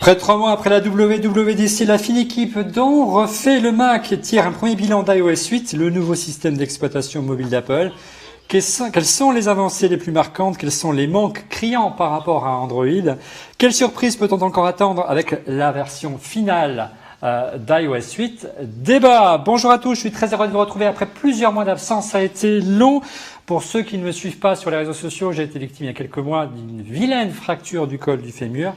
Près de 3 mois après la WWDC, la fine équipe dont refait le Mac tire un premier bilan d'iOS 8, le nouveau système d'exploitation mobile d'Apple. Quelles sont les avancées les plus marquantes? Quels sont les manques criants par rapport à Android? Quelle surprise peut-on encore attendre avec la version finale d'iOS 8? Débat. Bonjour à tous, je suis très heureux de vous retrouver après plusieurs mois d'absence. Ça a été long. Pour ceux qui ne me suivent pas sur les réseaux sociaux, j'ai été victime il y a quelques mois d'une vilaine fracture du col du fémur.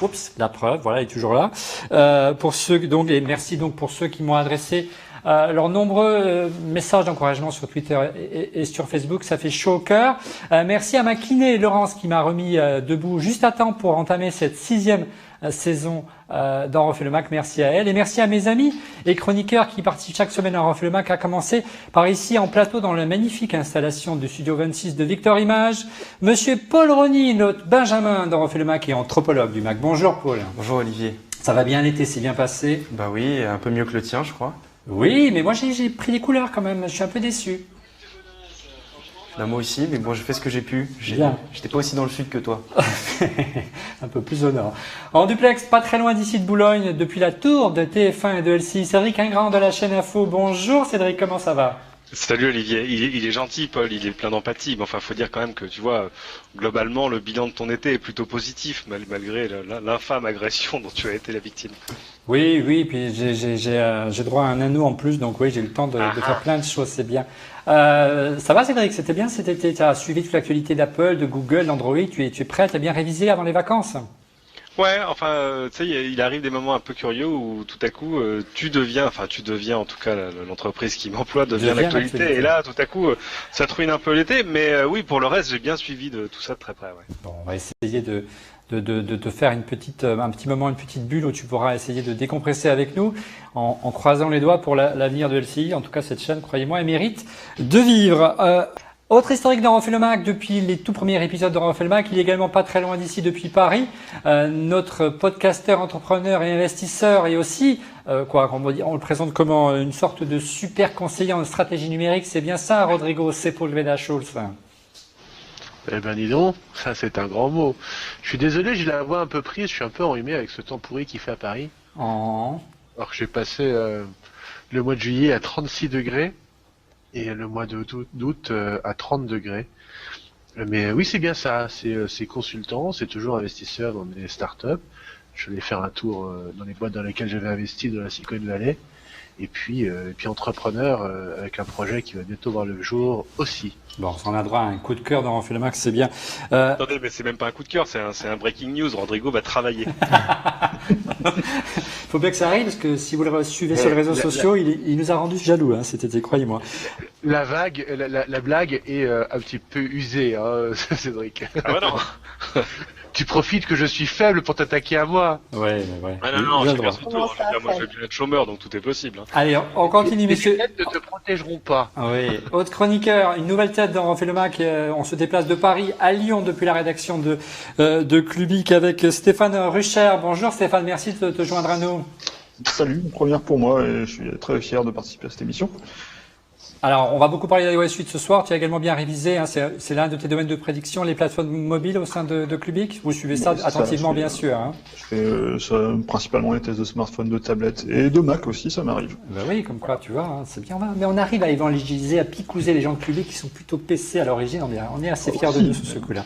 Oups, la preuve, voilà, il est toujours là. Pour ceux donc, et merci donc pour ceux qui m'ont adressé leurs nombreux messages d'encouragement sur Twitter et sur Facebook, ça fait chaud au cœur. Merci à ma kiné Laurence qui m'a remis debout juste à temps pour entamer cette 6e saison d'En refait le Mac. Merci à elle et merci à mes amis et chroniqueurs qui participent chaque semaine à En refait le Mac, à commencer par ici en plateau dans la magnifique installation du studio 26 de Victor Image, Monsieur Paul Rony, notre Benjamin d'En refait le Mac et anthropologue du Mac. Bonjour Paul. Bonjour Olivier. Ça va bien, l'été s'est bien passé? Bah oui, un peu mieux que le tien je crois. Oui, mais moi j'ai pris des couleurs quand même, je suis un peu déçu. Bah, moi aussi, mais bon, je fais ce que j'ai pu. J'étais pas aussi dans le sud que toi. Un peu plus au nord. En duplex, pas très loin d'ici de Boulogne, depuis la tour de TF1 et de LCI, Cédric Ingrand de la chaîne Info. Bonjour Cédric, comment ça va? Salut Olivier, il est gentil Paul, il est plein d'empathie, mais enfin faut dire quand même que tu vois, globalement le bilan de ton été est plutôt positif malgré l'infâme agression dont tu as été la victime. Oui, puis j'ai droit à un anneau en plus, donc oui, j'ai eu le temps de faire plein de choses, c'est bien. Ça va Cédric, c'était bien cet été, tu as suivi toute l'actualité d'Apple, de Google, d'Android, tu es prêt, tu as bien révisé avant les vacances? Ouais, enfin, tu sais, il arrive des moments un peu curieux où tout à coup, tu deviens en tout cas l'entreprise qui m'emploie devient l'actualité. Et là, tout à coup, ça truine un peu l'été. Mais oui, pour le reste, j'ai bien suivi de tout ça de très près. Ouais. Bon, on va essayer de te faire un petit moment, une petite bulle où tu pourras essayer de décompresser avec nous en croisant les doigts pour l'avenir de LCI. En tout cas, cette chaîne, croyez-moi, elle mérite de vivre. Autre historique d'En refait le Mac, depuis les tout premiers épisodes d'En refait le Mac, il est également pas très loin d'ici depuis Paris. Notre podcasteur, entrepreneur et investisseur et aussi, on le présente comme une sorte de super conseiller en stratégie numérique. C'est bien ça, Rodrigo Sepúlveda-Schultz? Eh ben dis donc, ça c'est un grand mot. Je suis désolé, j'ai la voix un peu prise, je suis un peu enrhumé avec ce temps pourri qu'il fait à Paris. Oh. Alors que j'ai passé le mois de juillet à 36 degrés et le mois d'août à 30 degrés. Mais oui, c'est bien ça, c'est consultant, c'est toujours investisseur dans des startups. Je vais faire un tour dans les boîtes dans lesquelles j'avais investi de la Silicon Valley. Et puis entrepreneur avec un projet qui va bientôt voir le jour aussi. Bon, on a droit à un coup de cœur dans Refait le Max, c'est bien. Attendez, mais c'est même pas un coup de cœur, c'est un breaking news. Rodrigo va travailler. Faut bien que ça arrive parce que si vous le suivez sur les réseaux sociaux, il nous a rendu jaloux, hein, cet été, croyez-moi. La blague est un petit peu usée, hein, Cédric. Ah bah non. Tu profites que je suis faible pour t'attaquer à moi. Ouais. Ah non, j'ai bien son tour. Moi, je vais bien être chômeur, donc tout est possible. Hein. Allez, on continue, messieurs. Les lunettes ne te protégeront pas. Oui. Autre chroniqueur, une nouvelle tête dans Refait le Mac. On se déplace de Paris à Lyon depuis la rédaction de Clubic avec Stéphane Rucher. Bonjour Stéphane, merci de te joindre à nous. Salut, une première pour moi et je suis très fier de participer à cette émission. Alors, on va beaucoup parler d'iOS 8 ce soir. Tu as également bien révisé, hein, c'est l'un de tes domaines de prédiction, les plateformes mobiles au sein de Clubic. Vous suivez ça attentivement, bien sûr. Hein. Je fais principalement les tests de smartphone, de tablette et de Mac aussi, ça m'arrive. Ben oui, comme quoi, tu vois, hein, c'est bien. Mais on arrive à évangéliser, à picouser les gens de Clubic qui sont plutôt PC à l'origine. On est assez fiers de nous sur ce coup-là.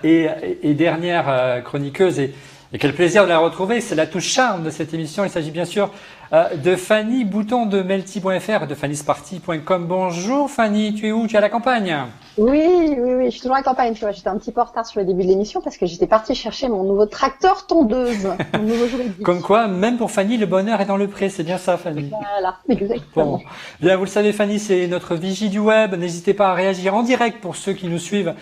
Et dernière chroniqueuse, et quel plaisir de la retrouver, c'est la touche charme de cette émission. Il s'agit bien sûr de Fanny Bouton de Melty.fr, de fannysparty.com. Bonjour Fanny, tu es où? Tu es à la campagne? Oui, je suis toujours à la campagne, tu vois. J'étais un petit peu en retard sur le début de l'émission parce que j'étais partie chercher mon nouveau tracteur tondeuse, mon nouveau juridique. Comme quoi, même pour Fanny, le bonheur est dans le pré. C'est bien ça, Fanny. Voilà, exactement. Bon. Bien, vous le savez, Fanny, c'est notre vigie du web. N'hésitez pas à réagir en direct pour ceux qui nous suivent,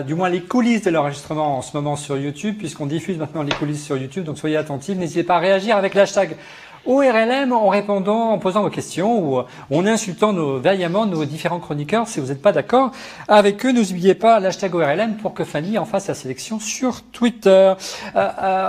du moins les coulisses de l'enregistrement en ce moment sur YouTube, puisqu'on diffuse maintenant les coulisses sur YouTube. Donc soyez attentifs. N'hésitez pas à réagir avec l'hashtag ORLM en répondant, en posant vos questions ou en insultant vaillamment nos différents chroniqueurs. Si vous n'êtes pas d'accord avec eux, n'oubliez pas l'hashtag ORLM pour que Fanny en fasse la sélection sur Twitter.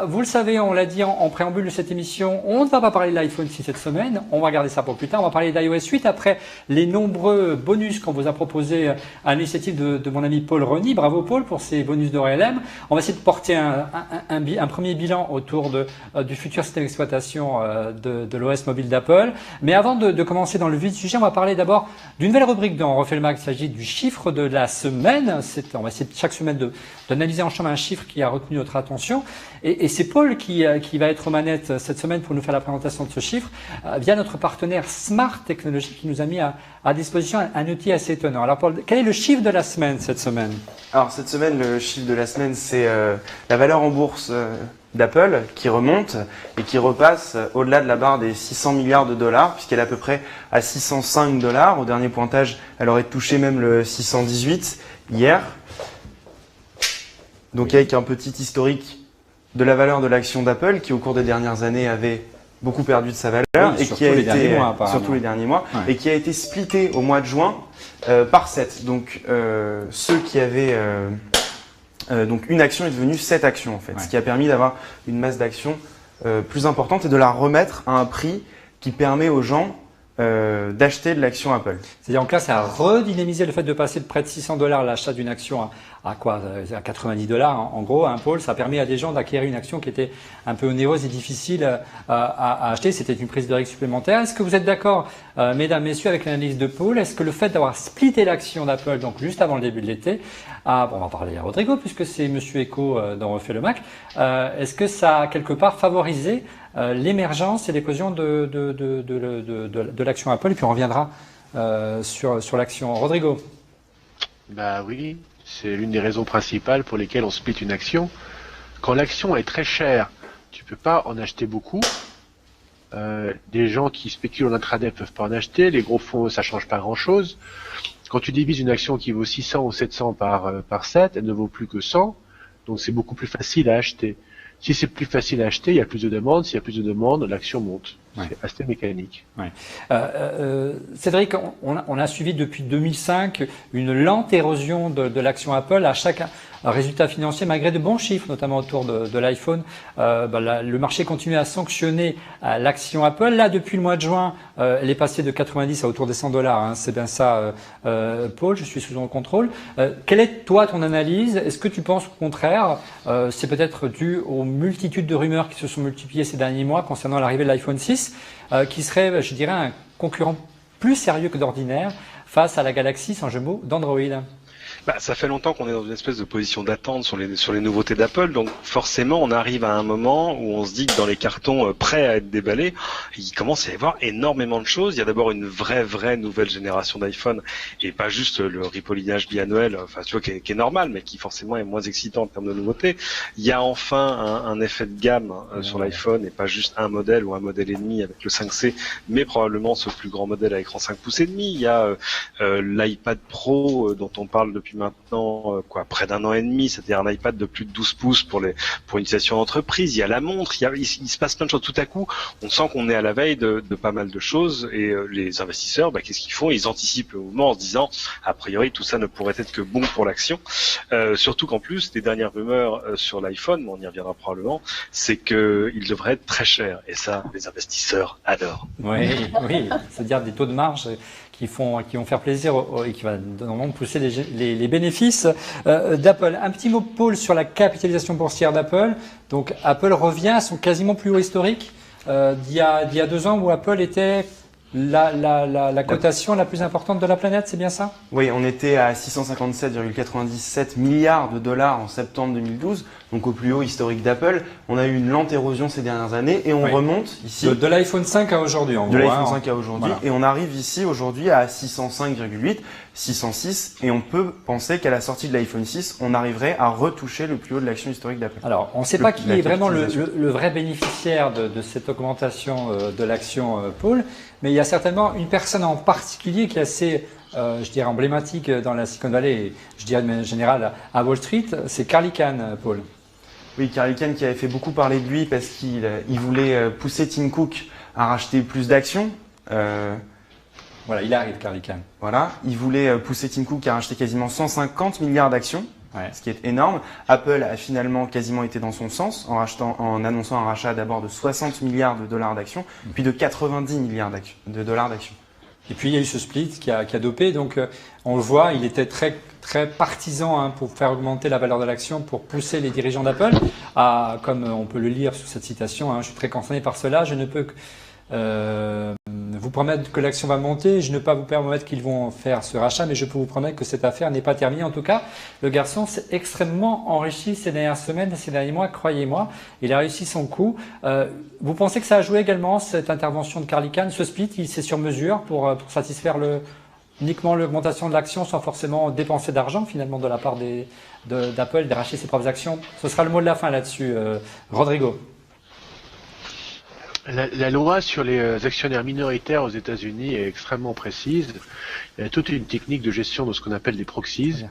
Vous le savez, on l'a dit en préambule de cette émission, on ne va pas parler de l'iPhone 6 cette semaine, on va garder ça pour plus tard, on va parler d'iOS 8 après les nombreux bonus qu'on vous a proposés à l'initiative de mon ami Paul Rony. Bravo Paul pour ces bonus d'ORLM. On va essayer de porter un premier bilan autour du futur système d'exploitation de l'OS mobile d'Apple. Mais avant de commencer dans le vif du sujet, on va parler d'abord d'une nouvelle rubrique dans On refait le Mac. Il s'agit du chiffre de la semaine. On va essayer chaque semaine d'analyser en chambre un chiffre qui a retenu notre attention. Et c'est Paul qui va être aux manettes cette semaine pour nous faire la présentation de ce chiffre via notre partenaire Smart Technologies qui nous a mis à disposition un outil assez étonnant. Alors Paul, quel est le chiffre de la semaine cette semaine? Alors cette semaine, le chiffre de la semaine, c'est la valeur en bourse d'Apple qui remonte et qui repasse au-delà de la barre des 600 milliards de dollars puisqu'elle est à peu près à 605 dollars. Au dernier pointage, elle aurait touché même le 618 hier. Donc avec un petit historique de la valeur de l'action d'Apple qui au cours des dernières années avait beaucoup perdu de sa valeur et qui a été surtout les derniers mois et qui a été splitté au mois de juin par 7. Donc ceux qui avaient donc une action est devenue 7 actions en fait, ce qui a permis d'avoir une masse d'actions plus importante et de la remettre à un prix qui permet aux gens d'acheter de l'action Apple. C'est-à-dire que là, ça a redynamisé le fait de passer de près de 600 dollars l'achat d'une action à quoi? À 90 dollars en gros, un Paul. Ça a permis à des gens d'acquérir une action qui était un peu onéreuse et difficile à acheter. C'était une prise de risque supplémentaire. Est-ce que vous êtes d'accord, mesdames, messieurs, avec l'analyse de Paul? Est-ce que le fait d'avoir splitté l'action d'Apple, donc juste avant le début de l'été, on va parler à Rodrigo puisque c'est Monsieur Eco dont refait le Mac, est-ce que ça a quelque part favorisé l'émergence et l'éclosion de l'action Apple, et puis on reviendra sur l'action. Rodrigo. Bah oui, c'est l'une des raisons principales pour lesquelles on split une action. Quand l'action est très chère, tu peux pas en acheter beaucoup. Des gens qui spéculent en intraday peuvent pas en acheter. Les gros fonds, ça change pas grand-chose. Quand tu divises une action qui vaut 600 ou 700 par 7, elle ne vaut plus que 100. Donc c'est beaucoup plus facile à acheter. Si c'est plus facile à acheter, il y a plus de demandes. S'il y a plus de demandes, l'action monte. C'est assez mécanique. Cédric, on a suivi depuis 2005 une lente érosion de l'action Apple à chaque résultat financier, malgré de bons chiffres, notamment autour de l'iPhone. Le marché continue à sanctionner l'action Apple. Là, depuis le mois de juin, elle est passée de 90 à autour des 100 dollars. Hein. C'est bien ça, Paul. Je suis sous ton contrôle. Quelle est, toi, ton analyse? Est-ce que tu penses au contraire, c'est peut-être dû aux multitudes de rumeurs qui se sont multipliées ces derniers mois concernant l'arrivée de l'iPhone 6, qui serait, je dirais, un concurrent plus sérieux que d'ordinaire face à la Galaxy, sans jeu de mots, d'Android? Ça fait longtemps qu'on est dans une espèce de position d'attente sur les nouveautés d'Apple, donc forcément on arrive à un moment où on se dit que dans les cartons prêts à être déballés, il commence à y avoir énormément de choses. Il y a d'abord une vraie nouvelle génération d'iPhone et pas juste le ripollinage biannuel, enfin tu vois qui est normal, mais qui forcément est moins excitant en termes de nouveautés. Il y a enfin un effet de gamme sur l'iPhone et pas juste un modèle ou un modèle et demi avec le 5C, mais probablement ce plus grand modèle à écran 5 pouces et demi. Il y a l'iPad Pro dont on parle depuis maintenant près d'un an et demi, c'est-à-dire un iPad de plus de 12 pouces pour une utilisation d'entreprise. Il y a la montre, il se passe plein de choses. Tout à coup, on sent qu'on est à la veille de pas mal de choses et les investisseurs, qu'est-ce qu'ils font? Ils anticipent le mouvement en se disant, a priori, tout ça ne pourrait être que bon pour l'action. Surtout qu'en plus, les dernières rumeurs sur l'iPhone, on y reviendra probablement, c'est qu'il devrait être très cher. Et ça, les investisseurs adorent. Oui, c'est-à-dire des taux de marge qui vont faire plaisir et qui va normalement pousser les bénéfices d'Apple. Un petit mot, Paul, sur la capitalisation boursière d'Apple. Donc, Apple revient à son quasiment plus haut historique d'il y a 2 ans où Apple était la cotation la plus importante de la planète, c'est bien ça? Oui, on était à 657,97 milliards de dollars en septembre 2012, donc au plus haut historique d'Apple. On a eu une lente érosion ces dernières années et on remonte ici. De l'iPhone 5 à aujourd'hui, en gros. De l'iPhone 5 à aujourd'hui. Voilà. Et on arrive ici aujourd'hui à 605,8, 606. Et on peut penser qu'à la sortie de l'iPhone 6, on arriverait à retoucher le plus haut de l'action historique d'Apple. Alors, on ne sait pas qui est vraiment le vrai bénéficiaire de cette augmentation de l'action, Paul. Mais il y a certainement une personne en particulier qui est assez, je dirais, emblématique dans la Silicon Valley et je dirais de manière générale à Wall Street, c'est Carl Icahn, Paul. Oui, Carl Icahn qui avait fait beaucoup parler de lui parce qu'il voulait pousser Tim Cook à racheter plus d'actions. Voilà, il arrive, Carl Icahn. Voilà, il voulait pousser Tim Cook à racheter quasiment 150 milliards d'actions, ce qui est énorme. Apple a finalement quasiment été dans son sens en annonçant un rachat d'abord de 60 milliards de dollars d'actions, puis de 90 milliards de dollars d'actions. Et puis il y a eu ce split qui a dopé, donc on le voit, il était très partisan pour faire augmenter la valeur de l'action, pour pousser les dirigeants d'Apple à, comme on peut le lire sous cette citation, je suis très concerné par cela, je ne peux que vous promettre que l'action va monter, je ne peux pas vous permettre qu'ils vont faire ce rachat, mais je peux vous promettre que cette affaire n'est pas terminée. En tout cas, le garçon s'est extrêmement enrichi ces dernières semaines, ces derniers mois, croyez-moi, il a réussi son coup. Vous pensez que ça a joué également, cette intervention de Carl Icahn, ce split, il s'est sur mesure pour satisfaire uniquement l'augmentation de l'action sans forcément dépenser d'argent finalement de la part d'Apple, de racheter ses propres actions? Ce sera le mot de la fin là-dessus, Rodrigo. La loi sur les actionnaires minoritaires aux États-Unis est extrêmement précise. Il y a toute une technique de gestion de ce qu'on appelle des proxies,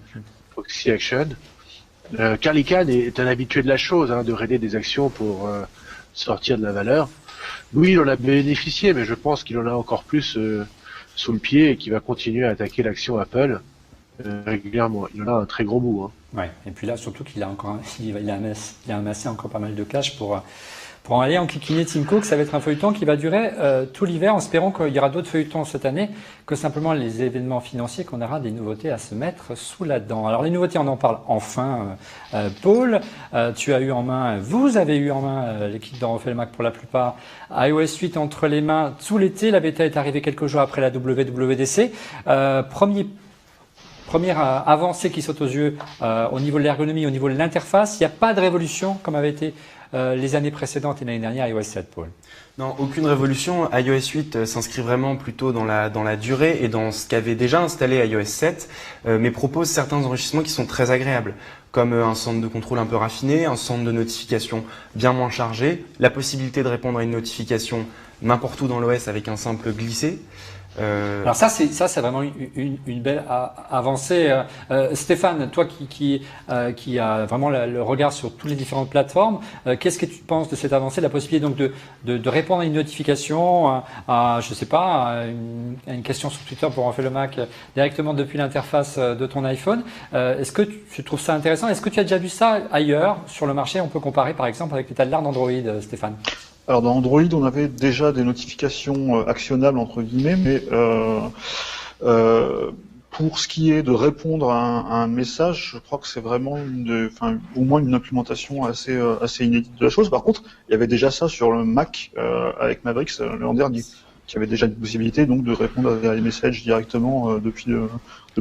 proxy action. Carl Icahn est un habitué de la chose, de raider des actions pour sortir de la valeur. Lui, il en a bénéficié, mais je pense qu'il en a encore plus sous le pied et qu'il va continuer à attaquer l'action Apple régulièrement. Il en a un très gros bout. Ouais. Et puis là, surtout qu'il a amassé encore pas mal de cash pour en aller enquiquiner Tim Cook. Ça va être un feuilleton qui va durer tout l'hiver, en espérant qu'il y aura d'autres feuilletons cette année que simplement les événements financiers, qu'on aura des nouveautés à se mettre sous la dent. Alors les nouveautés, on en parle enfin. Paul, vous avez eu en main, l'équipe d'En refait le Mac pour la plupart, iOS 8 entre les mains tout l'été. La bêta est arrivée quelques jours après la WWDC. Première avancée qui saute aux yeux au niveau de l'ergonomie, au niveau de l'interface. Il n'y a pas de révolution comme avait été les années précédentes et l'année dernière iOS 7, Paul. Non, aucune révolution. iOS 8 s'inscrit vraiment plutôt dans la durée et dans ce qu'avait déjà installé iOS 7, mais propose certains enrichissements qui sont très agréables, comme un centre de contrôle un peu raffiné, un centre de notification bien moins chargé, la possibilité de répondre à une notification n'importe où dans l'OS avec un simple glisser. Alors ça c'est vraiment une belle avancée. Stéphane, toi qui a vraiment le regard sur toutes les différentes plateformes, qu'est-ce que tu penses de cette avancée, de la possibilité donc de répondre à une notification, à une question sur Twitter pour en faire le Mac directement depuis l'interface de ton iPhone? Est-ce que tu trouves ça intéressant? Est-ce que tu as déjà vu ça ailleurs sur le marché? On peut comparer par exemple avec l'état de l'art d'Android, Stéphane. Alors dans Android, on avait déjà des notifications actionnables entre guillemets, mais pour ce qui est de répondre à un message, je crois que c'est vraiment au moins une implémentation assez inédite de la chose. Par contre, il y avait déjà ça sur le Mac avec Mavericks l'an dernier, qui avait déjà une possibilité donc de répondre à des messages directement depuis une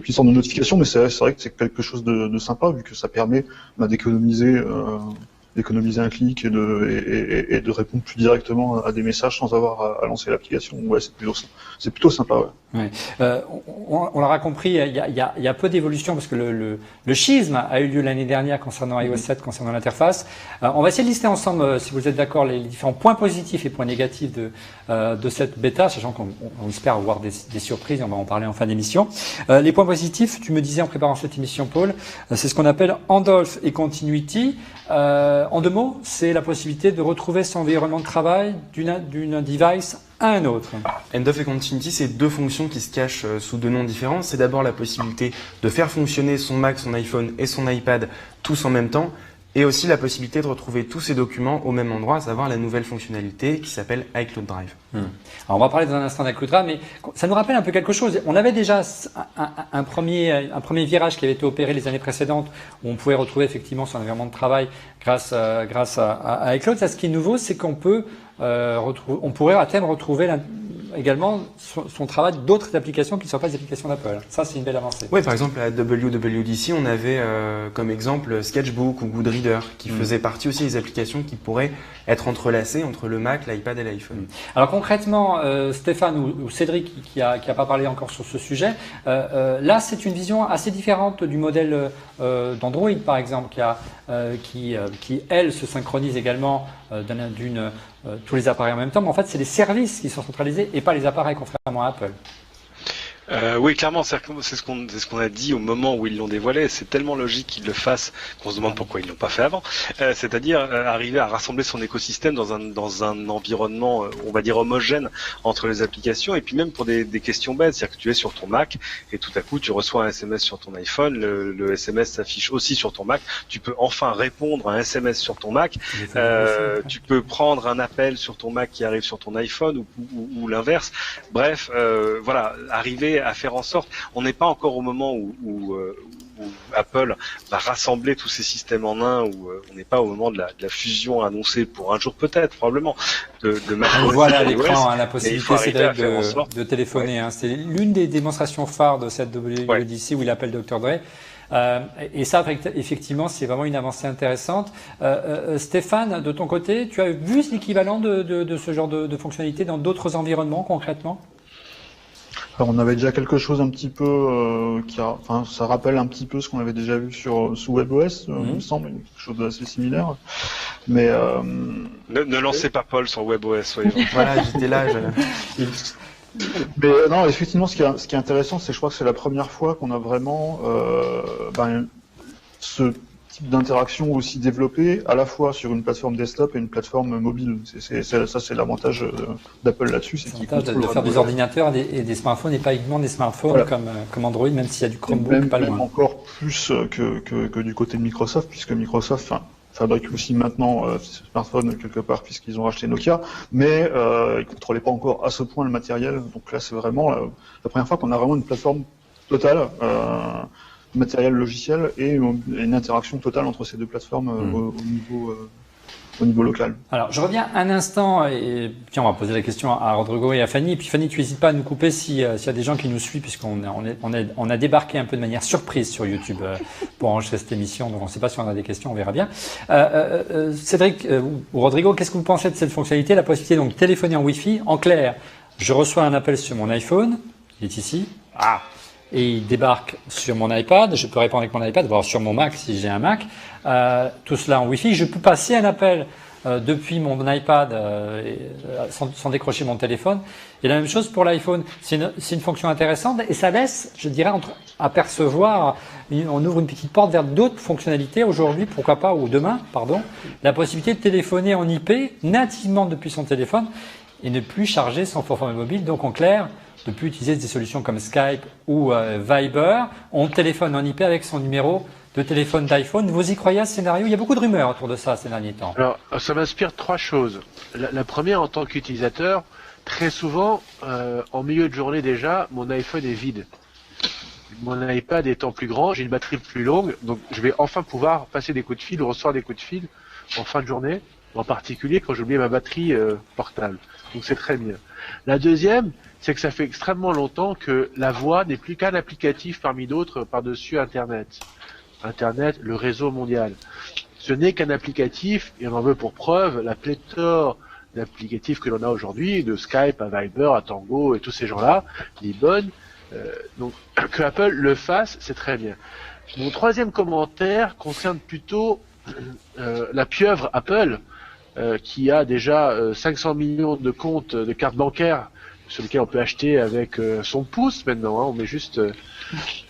sorte de notification. Mais c'est vrai que c'est quelque chose de sympa vu que ça permet d'économiser un clic et de répondre plus directement à des messages sans avoir à lancer l'application. Ouais, c'est plutôt sympa. Ouais. On l'aura compris, il y a peu d'évolution parce que le schisme a eu lieu l'année dernière concernant iOS 7, concernant l'interface. On va essayer de lister ensemble, si vous êtes d'accord, les différents points positifs et points négatifs de cette bêta, sachant qu'on espère avoir des surprises, on va en parler en fin d'émission. Les points positifs, tu me disais en préparant cette émission, Paul, c'est ce qu'on appelle handoff et continuity. En deux mots, c'est la possibilité de retrouver son environnement de travail d'une device à un autre. Handoff et Continuity, c'est deux fonctions qui se cachent sous deux noms différents. C'est d'abord la possibilité de faire fonctionner son Mac, son iPhone et son iPad tous en même temps, et aussi la possibilité de retrouver tous ces documents au même endroit, à savoir la nouvelle fonctionnalité qui s'appelle iCloud Drive. Alors on va parler dans un instant d'iCloud Drive, mais ça nous rappelle un peu quelque chose. On avait déjà un premier virage qui avait été opéré les années précédentes, où on pouvait retrouver effectivement son environnement de travail grâce à iCloud. Ça, ce qui est nouveau, c'est qu'on pourrait à terme retrouver également son travail d'autres applications qui ne sont pas des applications d'Apple. Ça, c'est une belle avancée. Oui, par exemple, à WWDC, on avait comme exemple Sketchbook ou Goodreader qui faisaient partie aussi des applications qui pourraient être entrelacées entre le Mac, l'iPad et l'iPhone. Alors concrètement, Stéphane ou Cédric qui a pas parlé encore sur ce sujet, là, c'est une vision assez différente du modèle d'Android, par exemple, qui elle, se synchronise également tous les appareils en même temps. Mais en fait, c'est les services qui sont centralisés et pas les appareils, contrairement à Apple. Oui, clairement, c'est ce qu'on a dit au moment où ils l'ont dévoilé. C'est tellement logique qu'ils le fassent qu'on se demande pourquoi ils l'ont pas fait avant. C'est-à-dire arriver à rassembler son écosystème dans un environnement, on va dire homogène entre les applications, et puis même pour des questions bêtes, c'est-à-dire que tu es sur ton Mac et tout à coup tu reçois un SMS sur ton iPhone, le SMS s'affiche aussi sur ton Mac. Tu peux enfin répondre à un SMS sur ton Mac. Tu peux prendre un appel sur ton Mac qui arrive sur ton iPhone ou l'inverse. Bref, voilà, arriver à faire en sorte, on n'est pas encore au moment où Apple va rassembler tous ces systèmes en un, où on n'est pas au moment de la fusion annoncée pour un jour peut-être, probablement, de macOS. Voilà à l'écran, la possibilité, Cédric, de téléphoner. Ouais. C'est l'une des démonstrations phares de cette WWDC où il appelle Dr. Dre. Et ça, effectivement, c'est vraiment une avancée intéressante. Stéphane, de ton côté, tu as vu l'équivalent de ce genre de fonctionnalité dans d'autres environnements concrètement ? Alors, on avait déjà quelque chose un petit peu ça rappelle un petit peu ce qu'on avait déjà vu sous WebOS, il me semble, quelque chose d'assez similaire. Mais ne lancez pas Paul sur WebOS, soyez. Voilà, j'étais là. Mais non, effectivement, ce qui est intéressant, c'est que je crois que c'est la première fois qu'on a vraiment ce type d'interaction aussi développé à la fois sur une plateforme desktop et une plateforme mobile. Ça, c'est l'avantage d'Apple là-dessus. C'est l'avantage de faire des ordinateurs et des smartphones et pas uniquement des smartphones voilà. comme Android, même s'il y a du Chromebook pas loin. Même encore plus que du côté de Microsoft, puisque Microsoft fabrique aussi maintenant ces smartphones quelque part puisqu'ils ont racheté Nokia, mais ils ne contrôlaient pas encore à ce point le matériel. Donc là, c'est vraiment la première fois qu'on a vraiment une plateforme totale, matériel logiciel et une interaction totale entre ces deux plateformes au niveau local. Alors, je reviens un instant et puis on va poser la question à Rodrigo et à Fanny. Et puis Fanny, tu n'hésites pas à nous couper s'il y a des gens qui nous suivent, puisqu'on a débarqué un peu de manière surprise sur YouTube pour enregistrer cette émission. Donc, on ne sait pas si on a des questions, on verra bien. Cédric ou Rodrigo, qu'est-ce que vous pensez de cette fonctionnalité, la possibilité donc de téléphoner en Wi-Fi? En clair, je reçois un appel sur mon iPhone, il est ici. Et il débarque sur mon iPad, je peux répondre avec mon iPad, voire sur mon Mac si j'ai un Mac, tout cela en Wi-Fi. Je peux passer un appel depuis mon iPad sans décrocher mon téléphone. Et la même chose pour l'iPhone. C'est une fonction intéressante et ça laisse, je dirais, apercevoir, on ouvre une petite porte vers d'autres fonctionnalités aujourd'hui, pourquoi pas, ou demain, pardon, la possibilité de téléphoner en IP nativement depuis son téléphone et ne plus charger son forfait mobile. Donc en clair, de plus utiliser des solutions comme Skype ou Viber. On téléphone en IP avec son numéro de téléphone d'iPhone. Vous y croyez à ce scénario? Il y a beaucoup de rumeurs autour de ça ces derniers temps. Alors, ça m'inspire trois choses. La première, en tant qu'utilisateur, très souvent, en milieu de journée déjà, mon iPhone est vide. Mon iPad étant plus grand, j'ai une batterie plus longue, donc je vais enfin pouvoir passer des coups de fil ou recevoir des coups de fil en fin de journée, en particulier quand j'ai oublié ma batterie portable. Donc c'est très bien. La deuxième, c'est que ça fait extrêmement longtemps que la voix n'est plus qu'un applicatif parmi d'autres par-dessus Internet. Internet, le réseau mondial. Ce n'est qu'un applicatif, et on en veut pour preuve la pléthore d'applicatifs que l'on a aujourd'hui, de Skype à Viber, à Tango et tous ces gens-là, Libon. Donc que Apple le fasse, c'est très bien. Mon troisième commentaire concerne plutôt la pieuvre Apple, qui a déjà 500 millions de comptes de cartes bancaires sur lesquels on peut acheter avec son pouce maintenant, on met juste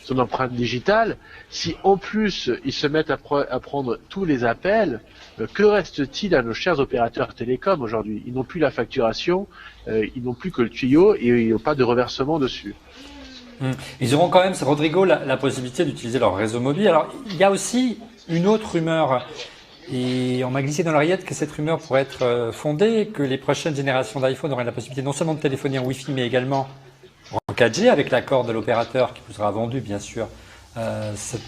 son empreinte digitale. Si en plus ils se mettent à prendre tous les appels, que reste-t-il à nos chers opérateurs télécoms aujourd'hui? Ils n'ont plus la facturation, ils n'ont plus que le tuyau et ils n'ont pas de reversement dessus. Ils auront quand même, Rodrigo, la possibilité d'utiliser leur réseau mobile. Alors, il y a aussi une autre rumeur. Et on m'a glissé dans l'oreillette que cette rumeur pourrait être fondée, que les prochaines générations d'iPhone auraient la possibilité non seulement de téléphoner en Wi-Fi, mais également en 4G avec l'accord de l'opérateur qui vous sera vendu, bien sûr,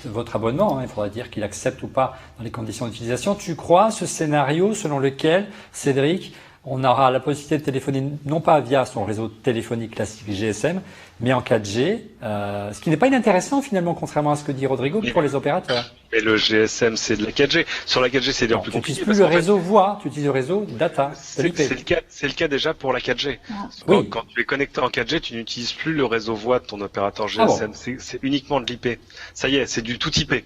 votre abonnement. Il faudra dire qu'il accepte ou pas dans les conditions d'utilisation. Tu crois à ce scénario selon lequel, Cédric, on aura la possibilité de téléphoner non pas via son réseau téléphonique classique GSM, mais en 4G, ce qui n'est pas inintéressant finalement, contrairement à ce que dit Rodrigo, pour les opérateurs. Mais le GSM, c'est de la 4G. Sur la 4G, c'est d'ailleurs plus compliqué. Tu n'utilises plus le réseau voix, tu utilises le réseau data. C'est le cas déjà pour la 4G. Quand tu es connecté en 4G, tu n'utilises plus le réseau voix de ton opérateur GSM. C'est uniquement de l'IP. Ça y est, c'est du tout IP.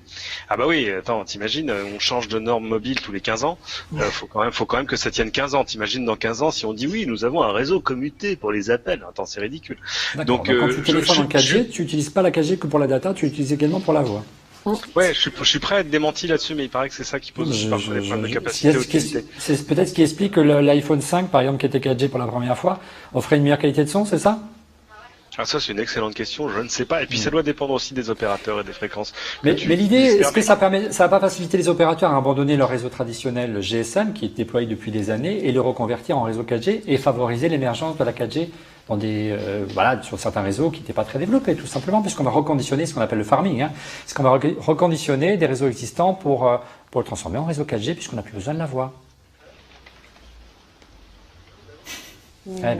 Ah bah oui, attends, t'imagines, on change de norme mobile tous les 15 ans. Faut quand même que ça tienne 15 ans. T'imagines dans 15 ans si on dit oui, nous avons un réseau commuté pour les appels. Attends, c'est ridicule. Donc quand tu téléphones en 4G, tu n'utilises pas la 4G que pour la data, tu l'utilises également pour la voix. Ouais, je suis prêt à être démenti là-dessus, mais il paraît que c'est ça qui pose des problèmes de capacité utilité. C'est peut-être ce qui explique que l'iPhone 5, par exemple, qui était 4G pour la première fois, offrait une meilleure qualité de son, c'est ça? Ah, ça, c'est une excellente question, je ne sais pas. Et puis, ça doit dépendre aussi des opérateurs et des fréquences. Mais l'idée, est-ce que ça va pas faciliter les opérateurs à abandonner leur réseau traditionnel GSM, qui est déployé depuis des années, et le reconvertir en réseau 4G et favoriser l'émergence de la 4G dans sur certains réseaux qui n'étaient pas très développés, tout simplement, puisqu'on va reconditionner ce qu'on appelle le farming, c'est qu'on va reconditionner des réseaux existants pour le transformer en réseau 4G, puisqu'on n'a plus besoin de la voix.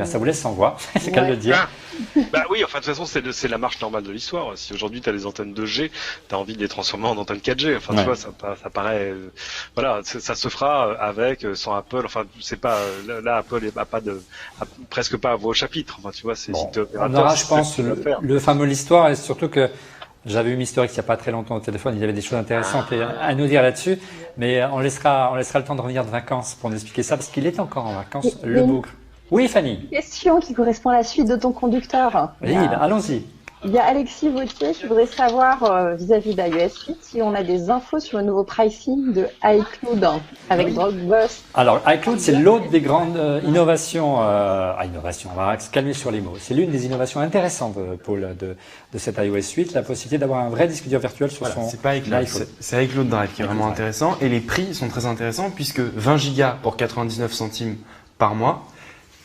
Ça vous laisse sans voix, c'est qu'à le dire. Bah oui, enfin de toute façon c'est la marche normale de l'histoire. Si aujourd'hui tu as des antennes 2G, tu as envie de les transformer en antennes 4G. Enfin tu vois, ça paraît ça se fera avec sans Apple. Enfin c'est pas là Apple a presque pas à voix au chapitre. Enfin tu vois, c'est si t'es opérateur. On aura, je pense, le fameux l'histoire, et surtout que j'avais eu Mystorix il n'y a pas très longtemps au téléphone, il y avait des choses intéressantes à nous dire là-dessus, mais on laissera le temps de revenir de vacances pour nous expliquer ça, parce qu'il est encore en vacances, le bougre. Oui, Fanny. Question qui correspond à la suite de ton conducteur. Oui, allons-y. Il y a Alexis Vautier qui voudrait savoir vis-à-vis d'iOS 8 si on a des infos sur le nouveau pricing de iCloud avec Dropbox. Alors iCloud, c'est l'autre des grandes innovations. On va se calmer sur les mots. C'est l'une des innovations intéressantes, Paul, de cet iOS 8, la possibilité d'avoir un vrai disque dur virtuel sur son c'est pas iCloud, c'est iCloud Drive qui est vraiment intéressant, et les prix sont très intéressants puisque 20 Go pour 99 centimes par mois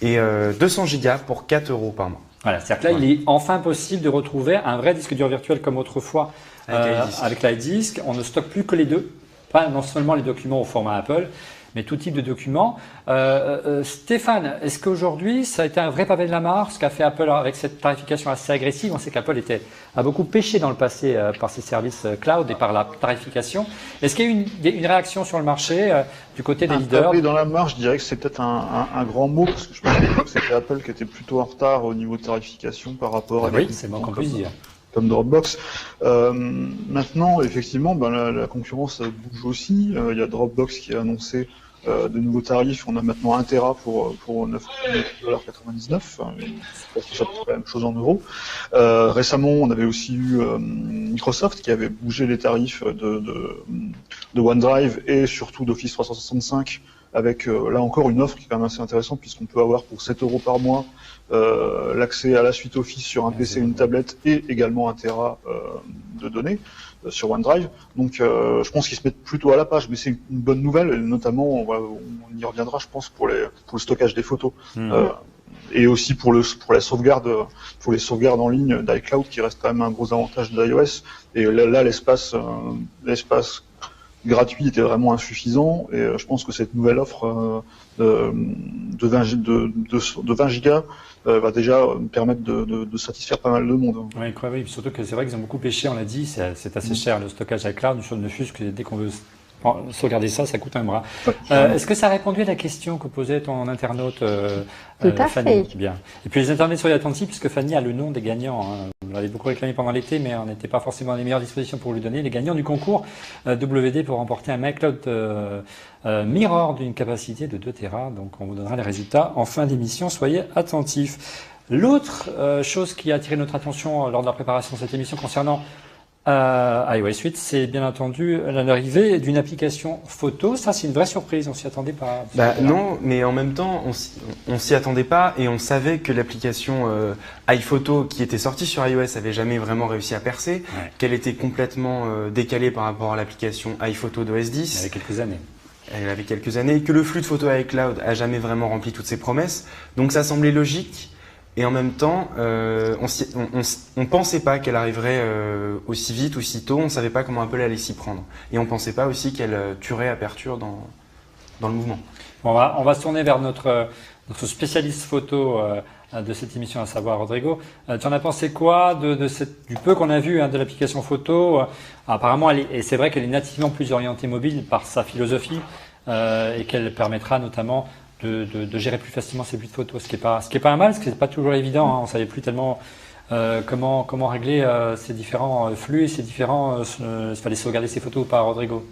et 200 Go pour 4 € par mois. Voilà, c'est-à-dire que là, il est enfin possible de retrouver un vrai disque dur virtuel comme autrefois avec l'iDisk. On ne stocke plus que les deux, pas non seulement les documents au format Apple, mais tout type de documents. Stéphane, est-ce qu'aujourd'hui, ça a été un vrai pavé de la mare, ce qu'a fait Apple avec cette tarification assez agressive? On sait qu'Apple a beaucoup pêché dans le passé par ses services cloud et par la tarification. Est-ce qu'il y a eu une réaction sur le marché du côté des leaders? Pavé dans la mare, je dirais que c'est peut-être un grand mot, parce que je pense que c'était Apple qui était plutôt en retard au niveau de tarification par rapport à oui, c'est bon qu'on puisse dire. Comme Dropbox. Maintenant, effectivement, la concurrence bouge aussi. Il y a Dropbox qui a annoncé de nouveaux tarifs. On a maintenant 1 Tera pour 9,99 $. C'est la même chose en euros. Récemment, on avait aussi eu Microsoft qui avait bougé les tarifs de OneDrive et surtout d'Office 365 avec là encore une offre qui est quand même assez intéressante puisqu'on peut avoir pour 7 € par mois l'accès à la suite Office sur un PC, une tablette et également 1 Tera de données sur OneDrive. Donc je pense qu'ils se mettent plutôt à la page, mais c'est une bonne nouvelle, et notamment on y reviendra je pense pour le stockage des photos. Et aussi pour la sauvegarde, pour les sauvegardes en ligne d'iCloud qui reste quand même un gros avantage d'iOS. Et là l'espace gratuit était vraiment insuffisant, et je pense que cette nouvelle offre de 20 gigas va déjà permettre de satisfaire pas mal de monde. Oui, surtout que c'est vrai qu'ils ont beaucoup pêché, on l'a dit, c'est assez cher le stockage iCloud, ne fût-ce que dès qu'on veut sauvegarder ça coûte un bras. Est-ce que ça a répondu à la question que posait ton internaute Fanny? Bien. Et puis les internautes soyez attentifs puisque Fanny a le nom des gagnants. On l'avait beaucoup réclamé pendant l'été, mais on n'était pas forcément dans les meilleures dispositions pour lui donner. Les gagnants du concours WD pour remporter un iCloud Mirror d'une capacité de 2 Tera. Donc on vous donnera les résultats en fin d'émission. Soyez attentifs. L'autre chose qui a attiré notre attention lors de la préparation de cette émission concernant iOS 8, c'est bien entendu l'arrivée d'une application photo. Ça, c'est une vraie surprise. On s'y attendait pas. Non, mais en même temps, on s'y attendait pas, et on savait que l'application iPhoto qui était sortie sur iOS avait jamais vraiment réussi à percer, qu'elle était complètement décalée par rapport à l'application iPhoto d'OS 10. Il y avait quelques années. Elle avait quelques années, que le flux de photos iCloud a jamais vraiment rempli toutes ses promesses. Donc ça semblait logique. Et en même temps, on pensait pas qu'elle arriverait aussi vite, aussi tôt. On savait pas comment Apple allait s'y prendre. Et on pensait pas aussi qu'elle tuerait Aperture dans le mouvement. Bon, on va se tourner vers notre notre spécialiste photo de cette émission, à savoir Rodrigo. Tu en as pensé quoi du peu qu'on a vu de l'application photo? Apparemment, et c'est vrai qu'elle est nativement plus orientée mobile par sa philosophie et qu'elle permettra notamment de gérer plus facilement ses buts de photos, ce qui est pas un mal, parce que c'est pas toujours évident. On savait plus tellement comment régler ces différents flux et ces différents. Il fallait sauvegarder ses photos ou pas, Rodrigo?